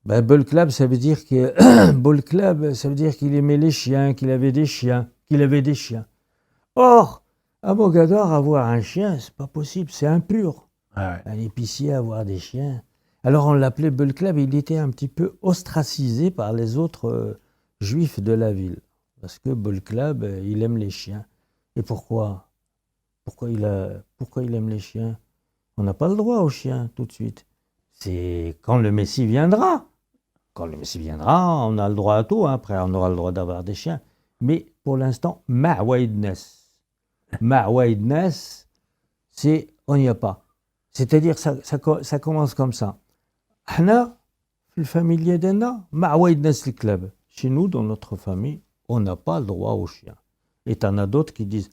Ben, Belkleb, ça veut dire que Belkleb, ça veut dire qu'il aimait les chiens, qu'il avait des chiens, Or, à Mogador, avoir un chien, c'est pas possible, c'est impur. Ah ouais. Un épicier avoir des chiens. Alors on l'appelait Belkleb, il était un petit peu ostracisé par les autres juifs de la ville. Parce que Belkleb, il aime les chiens. Et pourquoi il aime les chiens? On n'a pas le droit aux chiens tout de suite. C'est quand le Messie viendra. Quand le Messie viendra, on a le droit à tout. Hein. Après, on aura le droit d'avoir des chiens. Mais pour l'instant, Ma'waïdnes. Ma'waïdnes, c'est on n'y a pas. C'est-à-dire, ça commence comme ça. Hna, le familier d'Enna, Ma'waïdnes le club. Chez nous, dans notre famille, on n'a pas le droit aux chiens. Et t'en as d'autres qui disent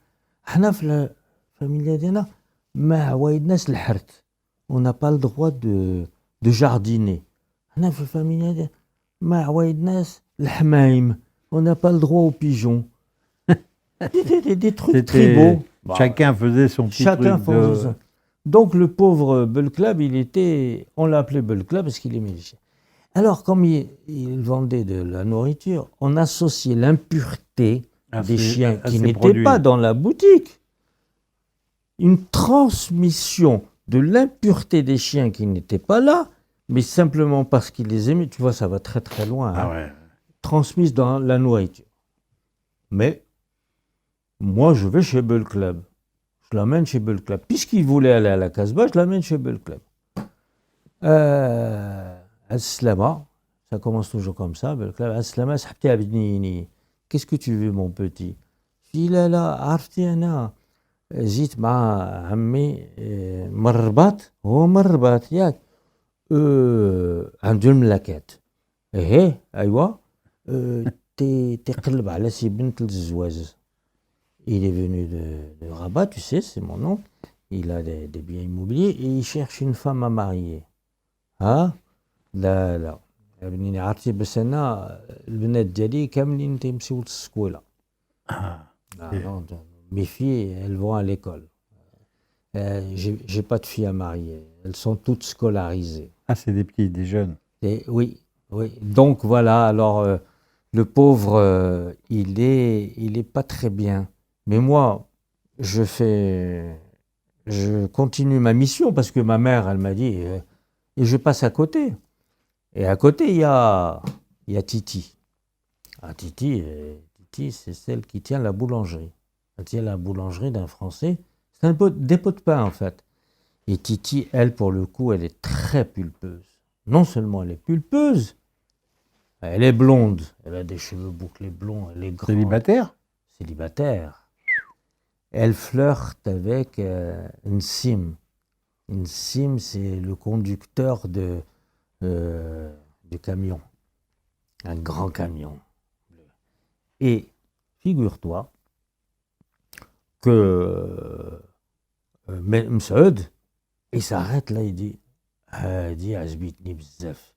Hna, le familier d'Enna, Ma'waïdnes le hart. On n'a pas le droit de jardiner. Hna, le familier d'Enna, Ma'waïdnes le hmaïm. On n'a pas le droit aux pigeons. Des trucs tribaux. Chacun faisait son petit truc. Faisait ça. Donc le pauvre Belkleb, on l'appelait Belkleb parce qu'il aimait les chiens. Alors comme il vendait de la nourriture, on associait l'impureté des chiens qui n'étaient pas dans la boutique. Une transmission de l'impureté des chiens qui n'étaient pas là, mais simplement parce qu'il les aimait. Tu vois, ça va très très loin. Ah ouais. Transmise dans la nourriture. Mais moi, je vais chez Belkleb. Je l'amène chez Belkleb. Puisqu'il voulait aller à la Casbah, je l'amène chez Belkleb. Aslama, ça commence toujours comme ça. Belkleb, Aslama, sahbti abnini. Qu'est-ce que tu veux, mon petit? Je dis, là, عرفتي أنا جيت مع عمي مربط هو مربط ياك عنده الملاكات ايه ايوا تقلب على سي بنت الزواز. Il est venu de Rabat, tu sais, c'est mon oncle. Il a des biens immobiliers et il cherche une femme à marier. Ah, لا يا بنيني عرفتي بس انا البنات ديالي كاملين تيمشيو للسكوله. Mes filles, elles vont à l'école. J'ai pas de filles à marier. Elles sont toutes scolarisées. Ah, c'est des jeunes. Oui. Donc voilà, alors le pauvre, il est pas très bien. Mais moi, je continue ma mission parce que ma mère, elle m'a dit, et je passe à côté. Et à côté, il y a Titi. Ah, Titi, c'est celle qui tient la boulangerie. Elle tient la boulangerie d'un Français. C'est un dépôt de pain, en fait. Et Titi, elle, pour le coup, elle est très pulpeuse. Non seulement elle est pulpeuse, elle est blonde. Elle a des cheveux bouclés blonds, elle est grande. Célibataire. Elle flirte avec Nsim. Nsim, c'est le conducteur du camion. Un grand camion. Et figure-toi que Msaoud, il s'arrête là, il dit Azbitni bzaf.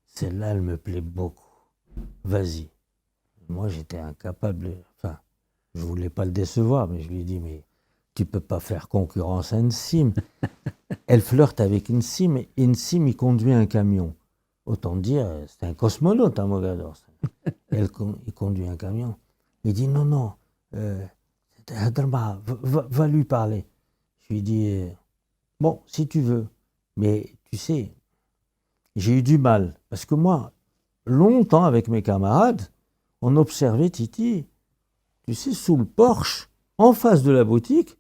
Celle-là, elle me plaît beaucoup. Vas-y. Moi, j'étais incapable. Enfin, je voulais pas le décevoir, mais je lui ai dit, mais tu peux pas faire concurrence à Nassim. Elle flirte avec Nassim et Nassim, il conduit un camion. Autant dire, c'est un cosmonaute à Mogador. Il conduit un camion. Il dit non, non, va lui parler. Je lui dis, bon, si tu veux, mais tu sais, j'ai eu du mal. Parce que moi, longtemps avec mes camarades, on observait Titi, tu sais, sous le porche, en face de la boutique,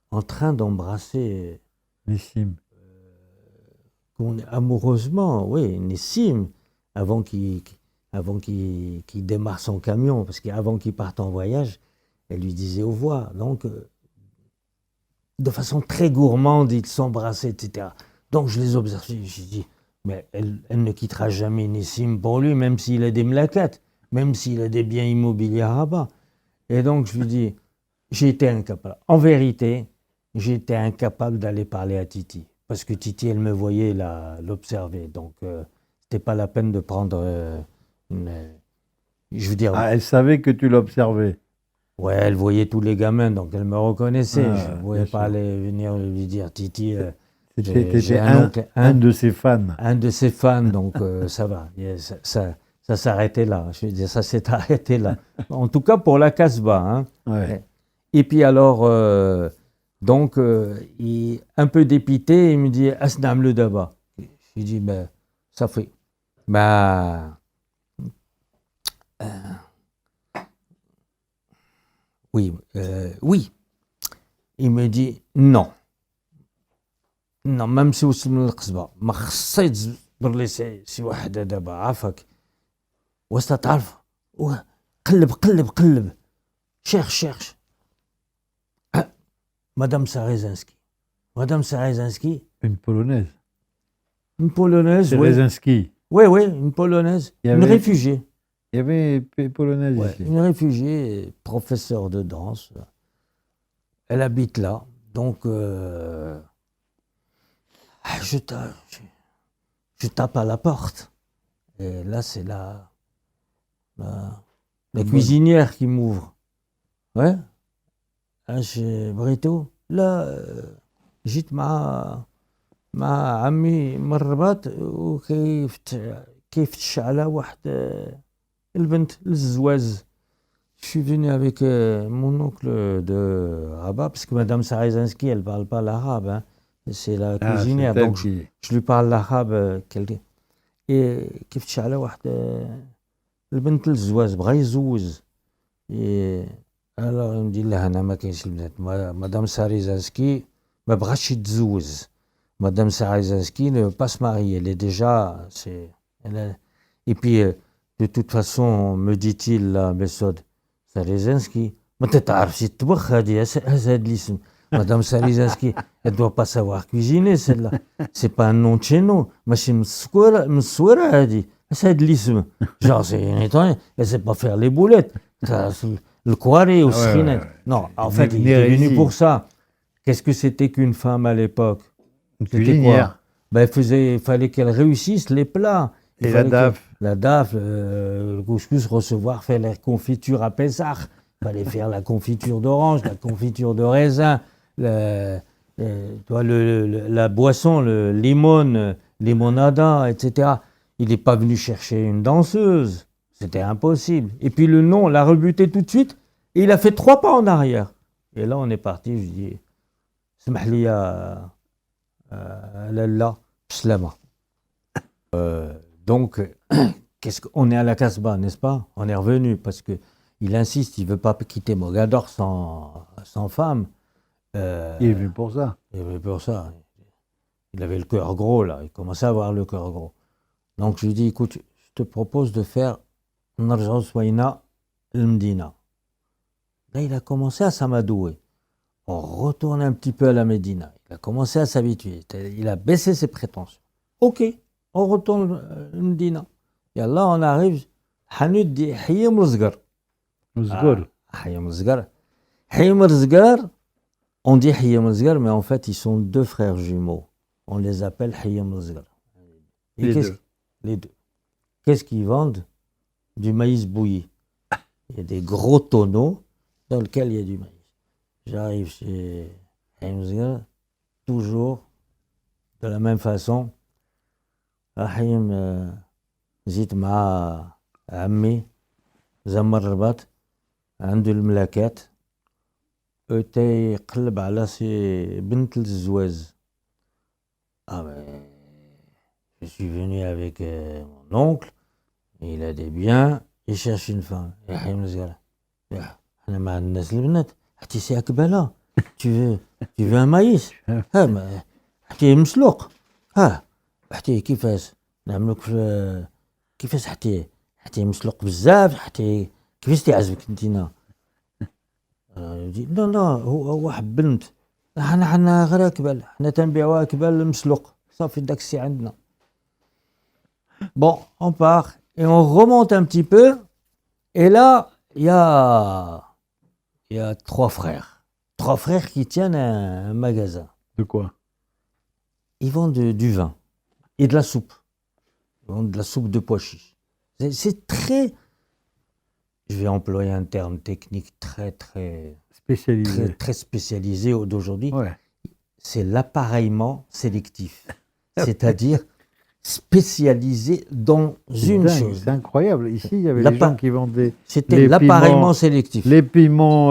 en train d'embrasser Nissim. amoureusement, oui, Nissim, avant qu'il démarre son camion, parce qu'avant qu'il parte en voyage, elle lui disait au revoir. Donc, de façon très gourmande, ils s'embrassaient, etc. Donc, je les observais, je dis, mais elle ne quittera jamais Nissim pour lui, même s'il a des mlaquettes, même s'il a des biens immobiliers à Rabat. Et donc, je lui dis, j'ai été incapable. En vérité, j'étais incapable d'aller parler à Titi. Parce que Titi, elle me voyait l'observer. Donc, c'était pas la peine de prendre je veux dire, Ah, elle savait que tu l'observais. ouais, elle voyait tous les gamins, donc elle me reconnaissait. Je ne pouvais bien pas sûr. aller venir lui dire, Titi, T'étais j'ai un, oncle, un de ses fans. un de ses fans, donc ça va. Ça s'arrêtait là. Je veux dire, ça s'est arrêté là. En tout cas, pour la Casbah. Hein. Ouais. Et puis alors, donc, un peu dépité, il me dit, Asnam le daba. Je lui dis, ben, ça fait. Ben, oui, oui. Il me dit, non. Non, même si وصل من القصبة ما خصها يتجبر لي شي وحدة دابا عافاك واش تعرف قلب cherche Madame Sarezinski. Madame Sarezinski, Une polonaise. une polonaise, oui. Rezinski. Oui, une polonaise, Il y une avait- réfugiée. Il y avait une polonaise Ouais, ici. une réfugiée, professeure de danse. Elle habite là. Donc, je tape à la porte. Et là, c'est la cuisinière qui m'ouvre. Ouais. Je بريتو لا جيت مع عمي من الرباط كيفتش على واحد البنت للزواج. Je suis venu avec mon oncle de Rabat, parce que Madame Sarezinski, elle ne parle pas l'arabe. Hein. C'est la Ah, cuisinière, c'est elle donc qui... je lui parle l'arabe. Et كيفتش على واحد البنت للزواج بغا يزوج. Et alors il me dit لا انا ما كاينش البنات مدام ساريزانسكي ما بغاتش تتزوج. Madame Sarezinski ne veut pas se marier, elle est déjà et puis de toute façon me dit-il là Messod Sarezinski ما تتعرفش تطبخ هذه هذا الاسم Madame Sarezinski elle doit pas savoir cuisiner celle-là c'est pas un nom de chez nous ماشي مسوره هذه هذا الاسم genre c'est une étoile elle sait pas faire les boulettes le quarry ou ouais. Non, en Une fait, il est venu hérésie. pour ça. Qu'est-ce que c'était qu'une femme à l'époque? Une C'était cuisinière. quoi? Ben, il fallait qu'elle réussisse les plats. Et la DAF. La DAF, le couscous, recevoir, faire la confiture à Pessah. Il fallait faire la confiture d'orange, la confiture de raisin, la boisson, le limon, limonada, etc. Il n'est pas venu chercher une danseuse. C'était impossible. Et puis le nom, l'a rebuté tout de suite. Et il a fait 3 pas en arrière. Et là, on est parti. Je dis, Smahli ya Lalla, Slama. Donc, on est à la Casbah, n'est-ce pas? On est revenu parce qu'il insiste, il ne veut pas quitter Mogador sans femme. Il est venu pour ça. Il est venu pour ça. Il avait le cœur gros, là. Il commençait à avoir le cœur gros. Donc, je lui dis, écoute, je te propose de faire Narjao Swaina Mdina. Là, il a commencé à s'amadouer. On retourne un petit peu à la Médina. Il a commencé à s'habituer. Il a baissé ses prétentions. Ok, on retourne à Médina. Et là, on arrive. Hanout dit Hayem Rzgar. Ouzgol. Hayem Rzgar. Hayem Rzgar, on dit Hayem Rzgar, mais en fait, ils sont 2 frères jumeaux. On les appelle Hayem Rzgar. Les deux. Les deux. Qu'est-ce qu'ils vendent? Du maïs bouilli. Il y a des gros tonneaux dans lesquels il y a du maïs. j'arrive chez Haïm, toujours de la même façon. Haïm, زيت مع عمي زمر الرباط عنده الملاكات يقلب على سي بنت الزواز. Je suis venu avec mon oncle, il a des biens, il cherche une femme. يا حي مزيان احنا مع الناس البنات حتى سي عكبالة tu veux un maïs حتى مسلوق حتى كيفاش نعملوك في كيفاش حتى مسلوق بزاف حتى كيفاش تعجبك انتينا. لا هو حب بنت حنا غير اكبال حنا تنبيعوا اكبال مسلوق صافي داك السي عندنا. Bon, on part et on remonte un petit peu et là il y a trois frères qui tiennent un magasin. De quoi? Ils vendent du vin et de la soupe. Ils vendent de la soupe de pois chiches. C'est très, je vais employer un terme technique très spécialisé d'aujourd'hui. Ouais. C'est l'appareillement sélectif. C'est-à-dire spécialisé dans une chose. C'est incroyable. Ici, il y avait des gens qui vendaient. C'était l'appareillement sélectif. Les piments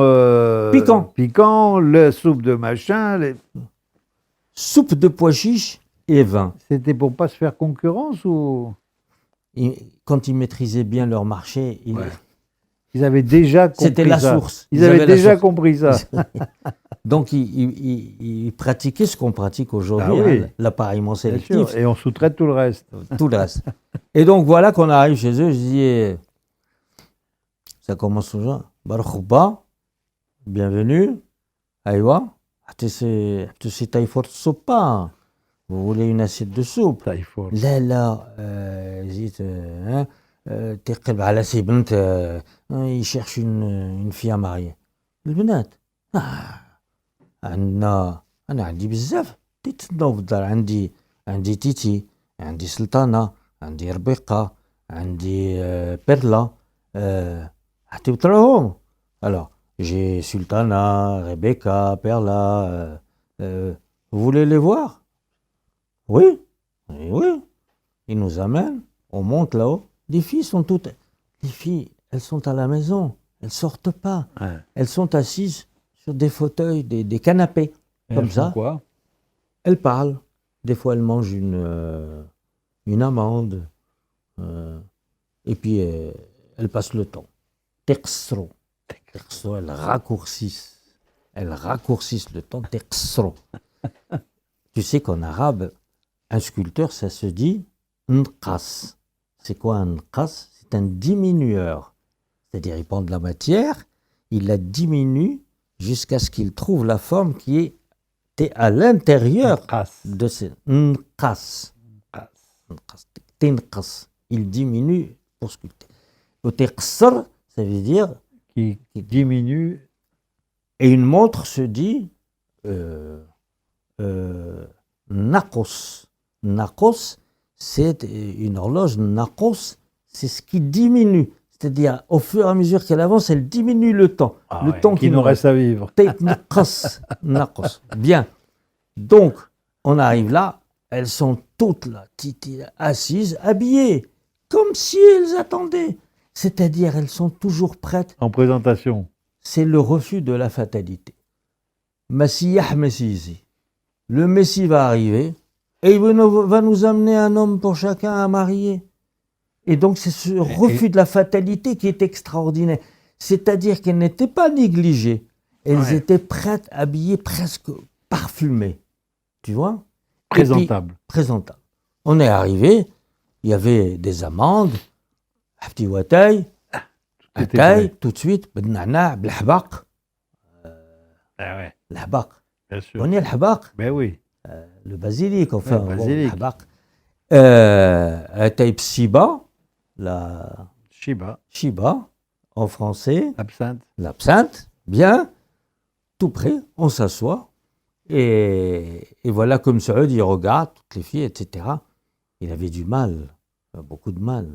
piquants, la soupe de machin. Soupe de pois chiches et vin. C'était pour pas se faire concurrence ou? Quand ils maîtrisaient bien leur marché, ils avaient déjà compris ça. C'était la source. Ils avaient déjà compris ça. Donc, ils pratiquaient ce qu'on pratique aujourd'hui, l'appareillement sélectif. Et on sous-traite tout le reste. Tout le reste. Et donc, voilà qu'on arrive chez eux, je dis, ça commence toujours, Baroukhouba, bienvenue, Aïwa, c'est taïfort de soupe, vous voulez une assiette de soupe? Taïfort. Là, زيت تقلب على سي بنت il cherche une fille à marier. البنات أنا عندي بزاف تتناو في الدار عندي تيتي عندي سلطانة عندي ربيقة عندي بيرلا حتى بتراهم. Alors j'ai Sultana, Rebecca, Perla, vous voulez les voir? Oui. Ils nous amènent, on monte là-haut. Les filles, elles sont à la maison, elles sortent pas. Ouais. Elles sont assises sur des fauteuils, des canapés, comme ça. Quoi? Elles parlent. Des fois, elles mangent une amande. Et puis, elles passent le temps. Texro, elles raccourcissent. Elles raccourcissent le temps. Texro. Tu sais qu'en arabe, un sculpteur, ça se dit nqas. C'est quoi un nqas? C'est un diminueur. C'est-à-dire, il prend de la matière, il la diminue jusqu'à ce qu'il trouve la forme qui est à l'intérieur de ce nqas. Tinqas. Il diminue pour sculpter. Au teqsr, ça veut dire qui diminue. Et une montre se dit naqos. Naqos, c'est une horloge. Naqos, c'est ce qui diminue. C'est-à-dire, au fur et à mesure qu'elle avance, elle diminue le temps. Le temps qui nous reste à vivre. Naqos. Bien. Donc, on arrive là, elles sont toutes là, assises, habillées, comme si elles attendaient. C'est-à-dire, elles sont toujours prêtes. En présentation. C'est le refus de la fatalité. Masiyah Messi. Le Messie va arriver et il va nous amener un homme pour chacun à marier. Et donc, c'est ce refus de la fatalité qui est extraordinaire. C'est-à-dire qu'elles n'étaient pas négligées. Elles étaient prêtes, habillées, presque parfumées. Tu vois? Présentable. Présentable. On est arrivé, il y avait des amandes, un petit wataï, un taille, tout de suite, بالنعناع, بالحباق. الحباق. Bien sûr. On y a le habaq. Ben oui. Le basilic, enfin. Le basilic. Bon, taille Shiba, la. Shiba, en français. L'absinthe, bien. Tout près, on s'assoit. Et voilà comme Saoud, il regarde toutes les filles, etc. Il avait du mal, beaucoup de mal.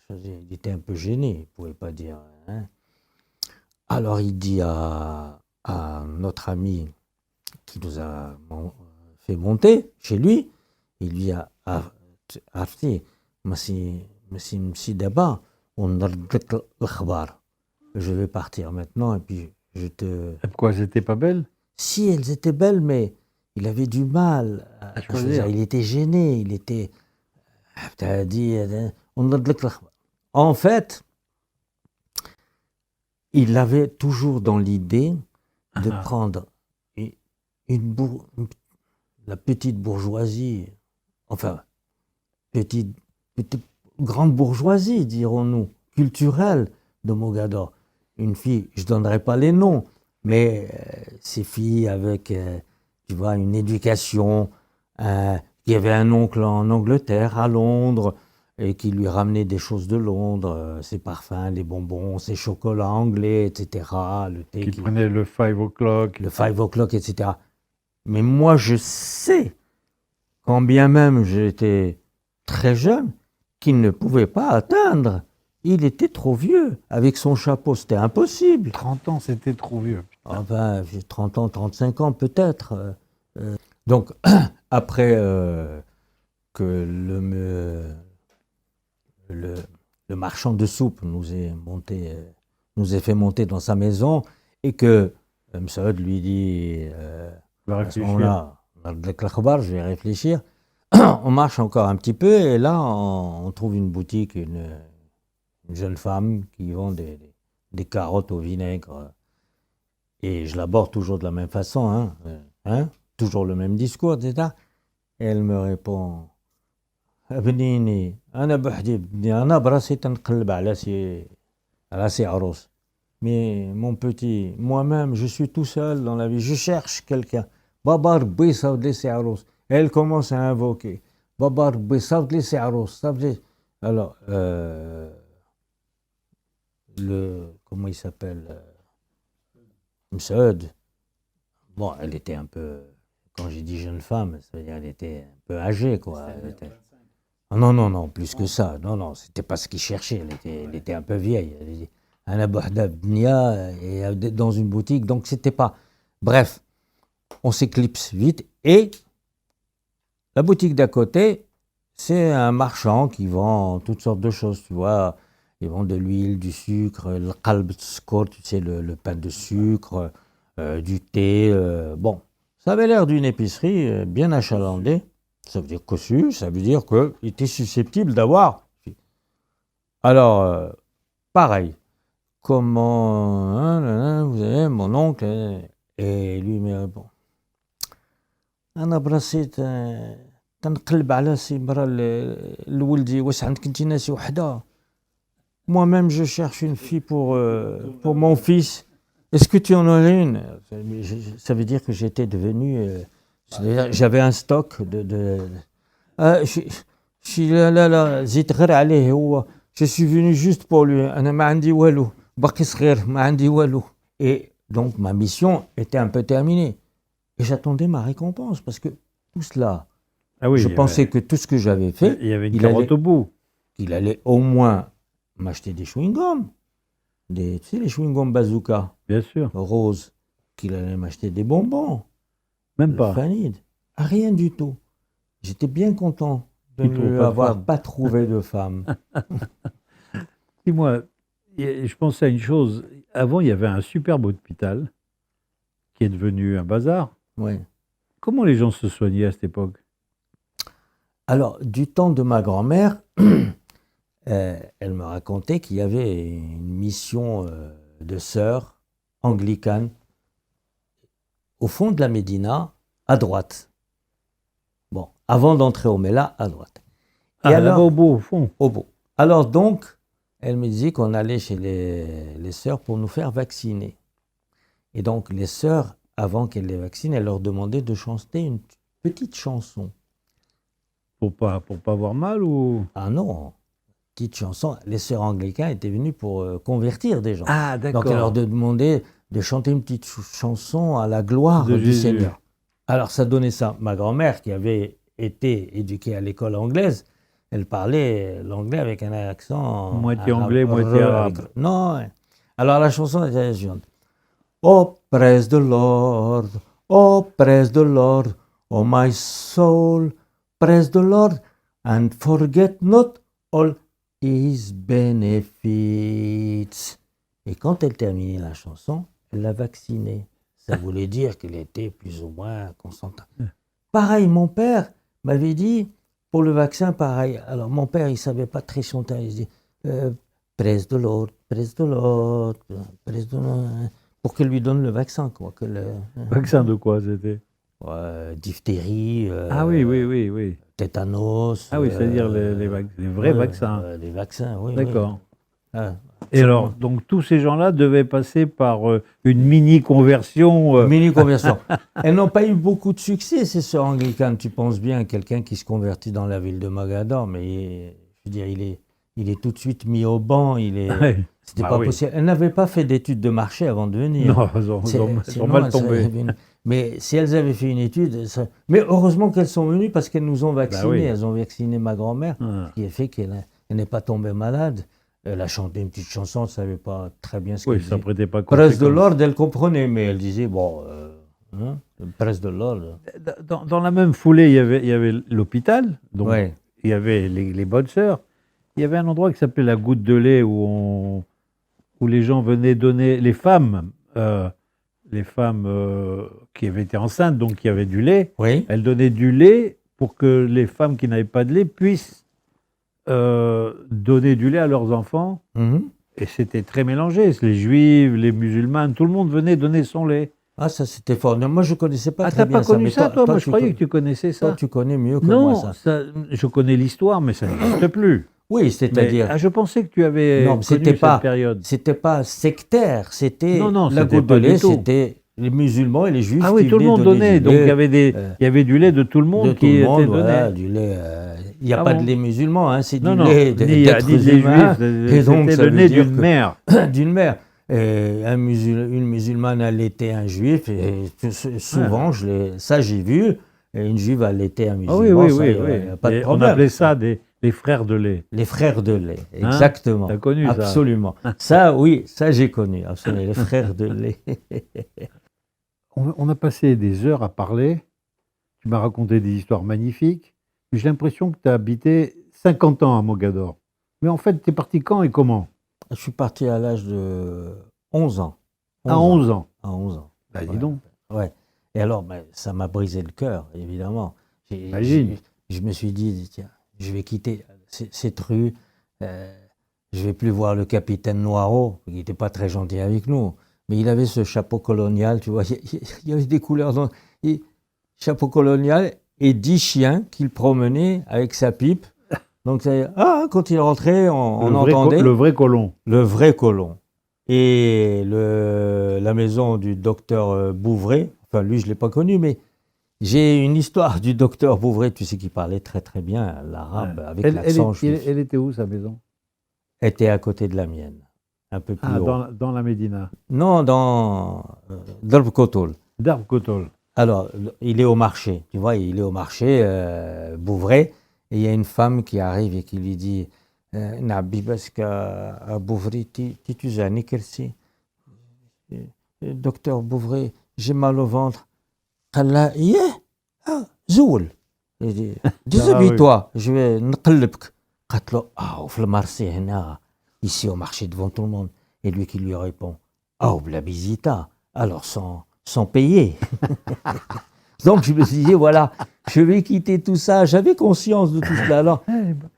Il était un peu gêné, il ne pouvait pas dire. Hein. Alors il dit à à notre ami qui nous a fait monter chez lui. Il lui a عرفتي ماشي دابا ونرد لك الأخبار. Je vais partir maintenant et puis je te... Pourquoi c'était pas belle? Si, elles étaient belles, mais il avait du mal à choisir. Il était gêné, il était... t'as dit, ونرد لك الأخبار. En fait, il avait toujours dans l'idée de prendre la petite bourgeoisie, enfin, petite grande bourgeoisie, dirons-nous, culturelle de Mogador. Une fille, je ne donnerai pas les noms, mais ces filles avec, tu vois, une éducation, qui avait un oncle en Angleterre, à Londres, et qui lui ramenait des choses de Londres, ses parfums, les bonbons, ses chocolats anglais, etc. Le thé Qui prenait le 5 o'clock. Le 5 o'clock, etc. Mais moi, je sais, quand bien même j'étais très jeune, qu'il ne pouvait pas atteindre. Il était trop vieux. Avec son chapeau, c'était impossible. 30 ans, c'était trop vieux. Enfin, j'ai 30 ans, 35 ans peut-être. Donc, après que le marchand de soupe nous ait fait monter dans sa maison et que Saad lui dit à ce moment-là, je vais réfléchir. On marche encore un petit peu et là, on trouve une boutique, une jeune femme qui vend des carottes au vinaigre. Et je l'aborde toujours de la même façon, toujours le même discours, etc. Et elle me répond, ابنيني أنا بوحدي ابني أنا براسي تنقلب على سي عروس. Mais mon petit, moi-même, je suis tout seul dans la vie, je cherche quelqu'un. Baba Rabbi يصاوب لي سي عروس. Elle commence à invoquer. Baba Rabbi يصاوب لي سي عروس. Alors, comment il s'appelle, Msaad. Bon, elle était un peu, quand j'ai dit jeune femme, ça veut dire elle était un peu âgée, quoi. Non, plus que ça. Non, c'était pas ce qu'il cherchait. Elle était un peu vieille. Elle dit, Ana Bouhda Bnia, et dans une boutique, donc c'était pas. Bref, on s'éclipse vite. Et la boutique d'à côté, c'est un marchand qui vend toutes sortes de choses, tu vois. Ils vendent de l'huile, du sucre, le qalb skor, tu sais, le pain de sucre, du thé. Bon, ça avait l'air d'une épicerie bien achalandée. Ça veut dire cossu, ça veut dire qu'il était susceptible d'avoir. Alors, pareil. Comment, vous avez mon oncle, et lui me répond. أنا براسيت تنقلب على سي مرا لولدي واش عندك انت ناسي وحده. Moi-même, je cherche une fille pour mon fils. Est-ce que tu en aurais une? Ça veut dire que j'étais devenu... j'avais un stock de je suis venu juste pour lui. Et donc, ma mission était un peu terminée. Et j'attendais ma récompense, parce que tout cela, je pensais que tout ce que j'avais fait... Il y avait une carotte au bout. Il allait au moins m'acheter des chewing-gums. Tu sais, les chewing-gums bazooka. Bien sûr. Roses. Qu'il allait m'acheter des bonbons. Même pas. Fanide. Rien du tout. J'étais bien content de ne avoir pas trouvé de femme. Dis-moi, je pensais à une chose. Avant, il y avait un superbe hôpital qui est devenu un bazar. Oui. Comment les gens se soignaient à cette époque? Alors, du temps de ma grand-mère, elle me racontait qu'il y avait une mission de sœurs anglicanes au fond de la Médina, à droite. Bon, avant d'entrer au Mela, à droite. Et alors, là-bas au bout, au fond. Au bout. Alors donc, elle me disait qu'on allait chez les sœurs pour nous faire vacciner. Et donc, les sœurs, avant qu'elles les vaccinent, elle leur demandait de chanter une petite chanson. Pour pas avoir mal ou... Ah non, petite chanson. Les sœurs anglicanes étaient venues pour convertir des gens. Ah, d'accord. Donc, elle leur demandait de chanter une petite chanson à la gloire du Seigneur. Alors, ça donnait ça. Ma grand-mère, qui avait été éduquée à l'école anglaise, elle parlait l'anglais avec un accent... Moitié anglais, moitié arabe. Non. Alors, la chanson était la suivante. Oh, praise the Lord, oh, praise the Lord, oh my soul, praise the Lord, and forget not all his benefits. Et quand elle terminait la chanson, elle l'a vaccinée. Ça voulait dire qu'elle était plus ou moins consentante. Pareil, mon père m'avait dit, pour le vaccin, pareil. Alors, mon père, il ne savait pas très chanter. Il disait, praise the Lord, praise the Lord, praise the Lord, pour qu'elle lui donne le vaccin, quoi. Vaccin de quoi c'était? Diphtérie, Ah oui, oui, oui, oui. tétanos. Ah oui, c'est-à-dire les vrais vaccins. Les vaccins, oui. D'accord. Oui. Ah, et alors, donc tous ces gens-là devaient passer par une mini-conversion. Mini-conversion. Elles n'ont pas eu beaucoup de succès, ces sœurs anglicanes. Tu penses bien, quelqu'un qui se convertit dans la ville de Mogador, mais je veux dire, il est tout de suite mis au banc. C'était pas possible. Elles n'avaient pas fait d'études de marché avant de venir. Non, elles sont mal tombées. Mais si elles avaient fait une étude... Mais heureusement qu'elles sont venues parce qu'elles nous ont vaccinés. Elles ont vacciné ma grand-mère, ce qui a fait qu'elle n'est pas tombée malade. Elle a chanté une petite chanson, elle ne savait pas très bien ce qu'elle disait. Oui, ça prêtait pas Presse de Lord, elle comprenait, mais elle disait, Presse de Lord. Dans la même foulée, il y avait l'hôpital, donc il y avait les bonnes sœurs. Il y avait un endroit qui s'appelait la Goutte de lait où les gens venaient donner, les femmes qui avaient été enceintes, donc qui avaient du lait, elles donnaient du lait pour que les femmes qui n'avaient pas de lait puissent donner du lait à leurs enfants. Et c'était très mélangé. Les juifs, les musulmans, tout le monde venait donner son lait. Ah, ça c'était fort. Non, moi je ne connaissais pas très bien ça. Ah, t'as pas connu ça, toi? Moi je croyais que tu connaissais ça. Toi tu connais mieux que moi ça. Non, je connais l'histoire, mais ça n'existe plus. Oui, c'est-à-dire... je pensais que tu avais connu cette période. C'était pas sectaire, c'était la Goutte de lait, c'était les musulmans et les juifs qui tout le monde donnait. Donc il y avait du lait de tout le monde qui était donné. Voilà, du lait... Il n'y a pas de lait musulman, hein, c'est du lait d'êtres humains. Et donc c'était le lait d'une mère. D'une mère. Et une musulmane allaitait un juif, et souvent, ça j'ai vu, et une juive allaitait un musulman, oui. Pas de problème. On appelait ça les frères de lait. Les frères de lait, exactement. T'as connu ça? Absolument. Ça, oui, ça j'ai connu, absolument, les frères de lait. On a passé des heures à parler, tu m'as raconté des histoires magnifiques. J'ai l'impression que tu as habité 50 ans à Mogador. Mais en fait, tu es parti quand et comment? Je suis parti à l'âge de 11 ans. À 11 ans? À 11 ans. Bah, dis donc. Ouais. Et alors, ça m'a brisé le cœur, évidemment. Imagine. Je me suis dit, tiens, je vais quitter cette rue. Je ne vais plus voir le capitaine Noiro, qui n'était pas très gentil avec nous. Mais il avait ce chapeau colonial, tu vois. Il y avait des couleurs. Chapeau colonial et 10 chiens qu'il promenait avec sa pipe. Donc, quand il rentrait, on entendait... Le vrai colon. Le vrai colon. Et la maison du docteur Bouvray, enfin lui je ne l'ai pas connu, mais j'ai une histoire du docteur Bouvray, tu sais, qui parlait très très bien l'arabe avec l'accent juif. Elle était où sa maison? Elle était à côté de la mienne, un peu plus haut. Dans la Médina? Non, dans Darb Kotol. Darb Kotol. Alors, il est au marché, tu vois, il est au marché, Bouvray. Et il y a une femme qui arrive et qui lui dit Nabi, parce qu'à Bouvray, tu es un équerci. Docteur Bouvray, j'ai mal au ventre. Elle a dit Zoul. Il dit déshabille-toi, je vais n'qallibk. Elle a dit le marché, ici au marché devant tout le monde. Et lui qui lui répond la visita, alors sans payer. Donc je me suis dit, voilà, je vais quitter tout ça. J'avais conscience de tout cela. Alors,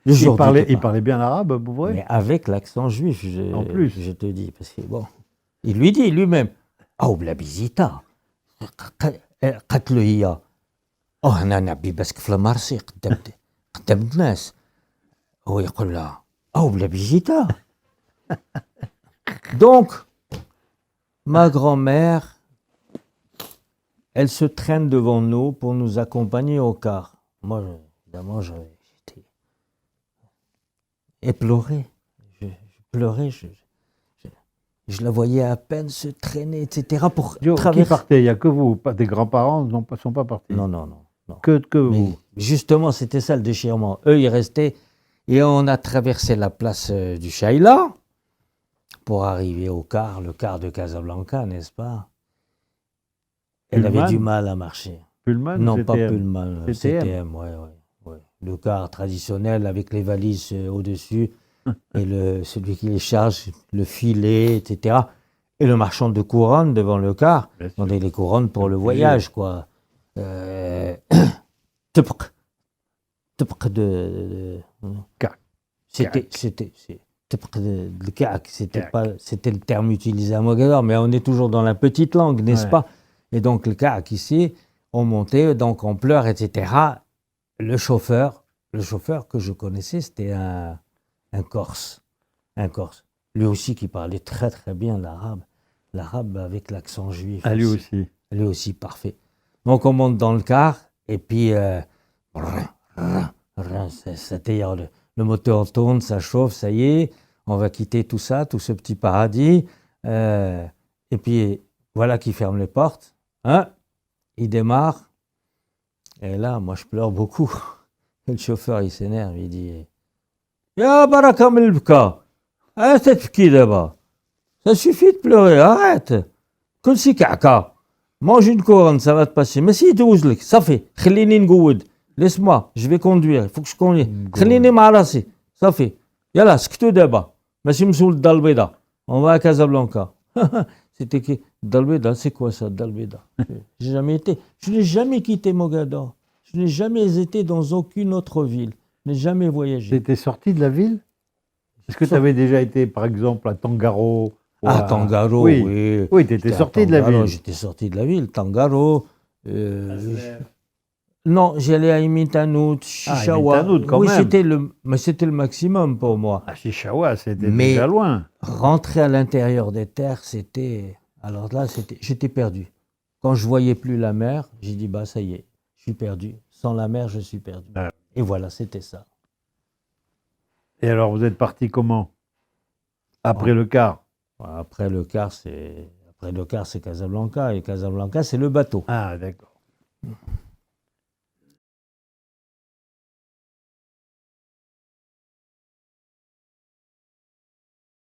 il parlait bien l'arabe, Bouvray? Mais avec l'accent juif, en plus. Je te dis. Parce que, bon, il lui dit lui-même, la visita. قالت له هي أنا نبي بس في المارسي قدمت ناس هو يقول لها بلا visita. Donc, ma grand-mère, elle se traîne devant nous pour nous accompagner au car. Moi, évidemment, j'étais éploré. Je pleurais. Je la voyais à peine se traîner, etc. pour traverser. Qui partait? Il n'y a que vous? Tes grands-parents ne sont pas partis? Non. Que vous? Justement, c'était ça le déchirement. Eux, ils restaient. Et on a traversé la place du Chaïla pour arriver au car, le car de Casablanca, n'est-ce pas? Elle avait Pullman du mal à marcher. Pullman, Non, pas CTM. Pullman, CTM. CTM, ouais. Le car traditionnel avec les valises au-dessus et celui qui les charge, le filet, etc. Et le marchand de couronnes devant le car. Bien sûr. On a les couronnes pour le Obligé. voyage, quoi. Tepq. Tepq Cac. C'était tepq de cac. C'était le terme utilisé à Mogador, mais on est toujours dans la petite langue, n'est-ce Ouais. pas? Et donc le cac ici, on montait, donc on pleure, etc. Le chauffeur que je connaissais, c'était un Corse. Un Corse. Lui aussi qui parlait très très bien l'arabe. L'arabe avec l'accent juif. Ah, lui aussi. Lui aussi, parfait. Donc on monte dans le car, et puis c'est-à-dire le moteur tourne, ça chauffe, ça y est, on va quitter tout ça, tout ce petit paradis. Et puis voilà qu'il ferme les portes. Hein, il démarre. Et là, moi, je pleure beaucoup. Et le chauffeur, il s'énerve, il dit Ya baraka min al-bka, arrête de tbki d'abord. Ça suffit de pleurer, arrête. Kul si ka'ka. Mange une couronne, ça va te passer. Mais si douzlek, ça fait. Khlini nqoud. Laisse-moi, je vais conduire, il faut que je conduise. Khlini ma rasi, ça fait. Yalla, sktou d'abord. Massi msoul Dalbeda. On va à Casablanca. C'était qui Dalbeda, c'est quoi ça, Dalbeda? J'ai jamais été. Je n'ai jamais quitté Mogador. Je n'ai jamais été dans aucune autre ville. Je n'ai jamais voyagé. T'étais sorti de la ville? Est-ce que tu avais déjà été, par exemple, à Tangaro ou Ah, Tangaro, Oui. oui. Oui, tu étais J'étais à sorti de la Tangaro, ville. J'étais sorti de la ville. Tangaro. Non, j'allais à Imitanout, Chichawa. Imitanout, quand oui, même. mais c'était le maximum pour moi. À Chichawa, c'était Mais- déjà loin. Rentrer à l'intérieur des terres, c'était... Alors là, j'étais perdu. Quand je voyais plus la mer, j'ai dit, bah ça y est, je suis perdu. Sans la mer, je suis perdu. Ah. Et voilà, c'était ça. Et alors, vous êtes parti comment? Après le car? Après le car, c'est Casablanca. Et Casablanca, c'est le bateau. Ah, d'accord.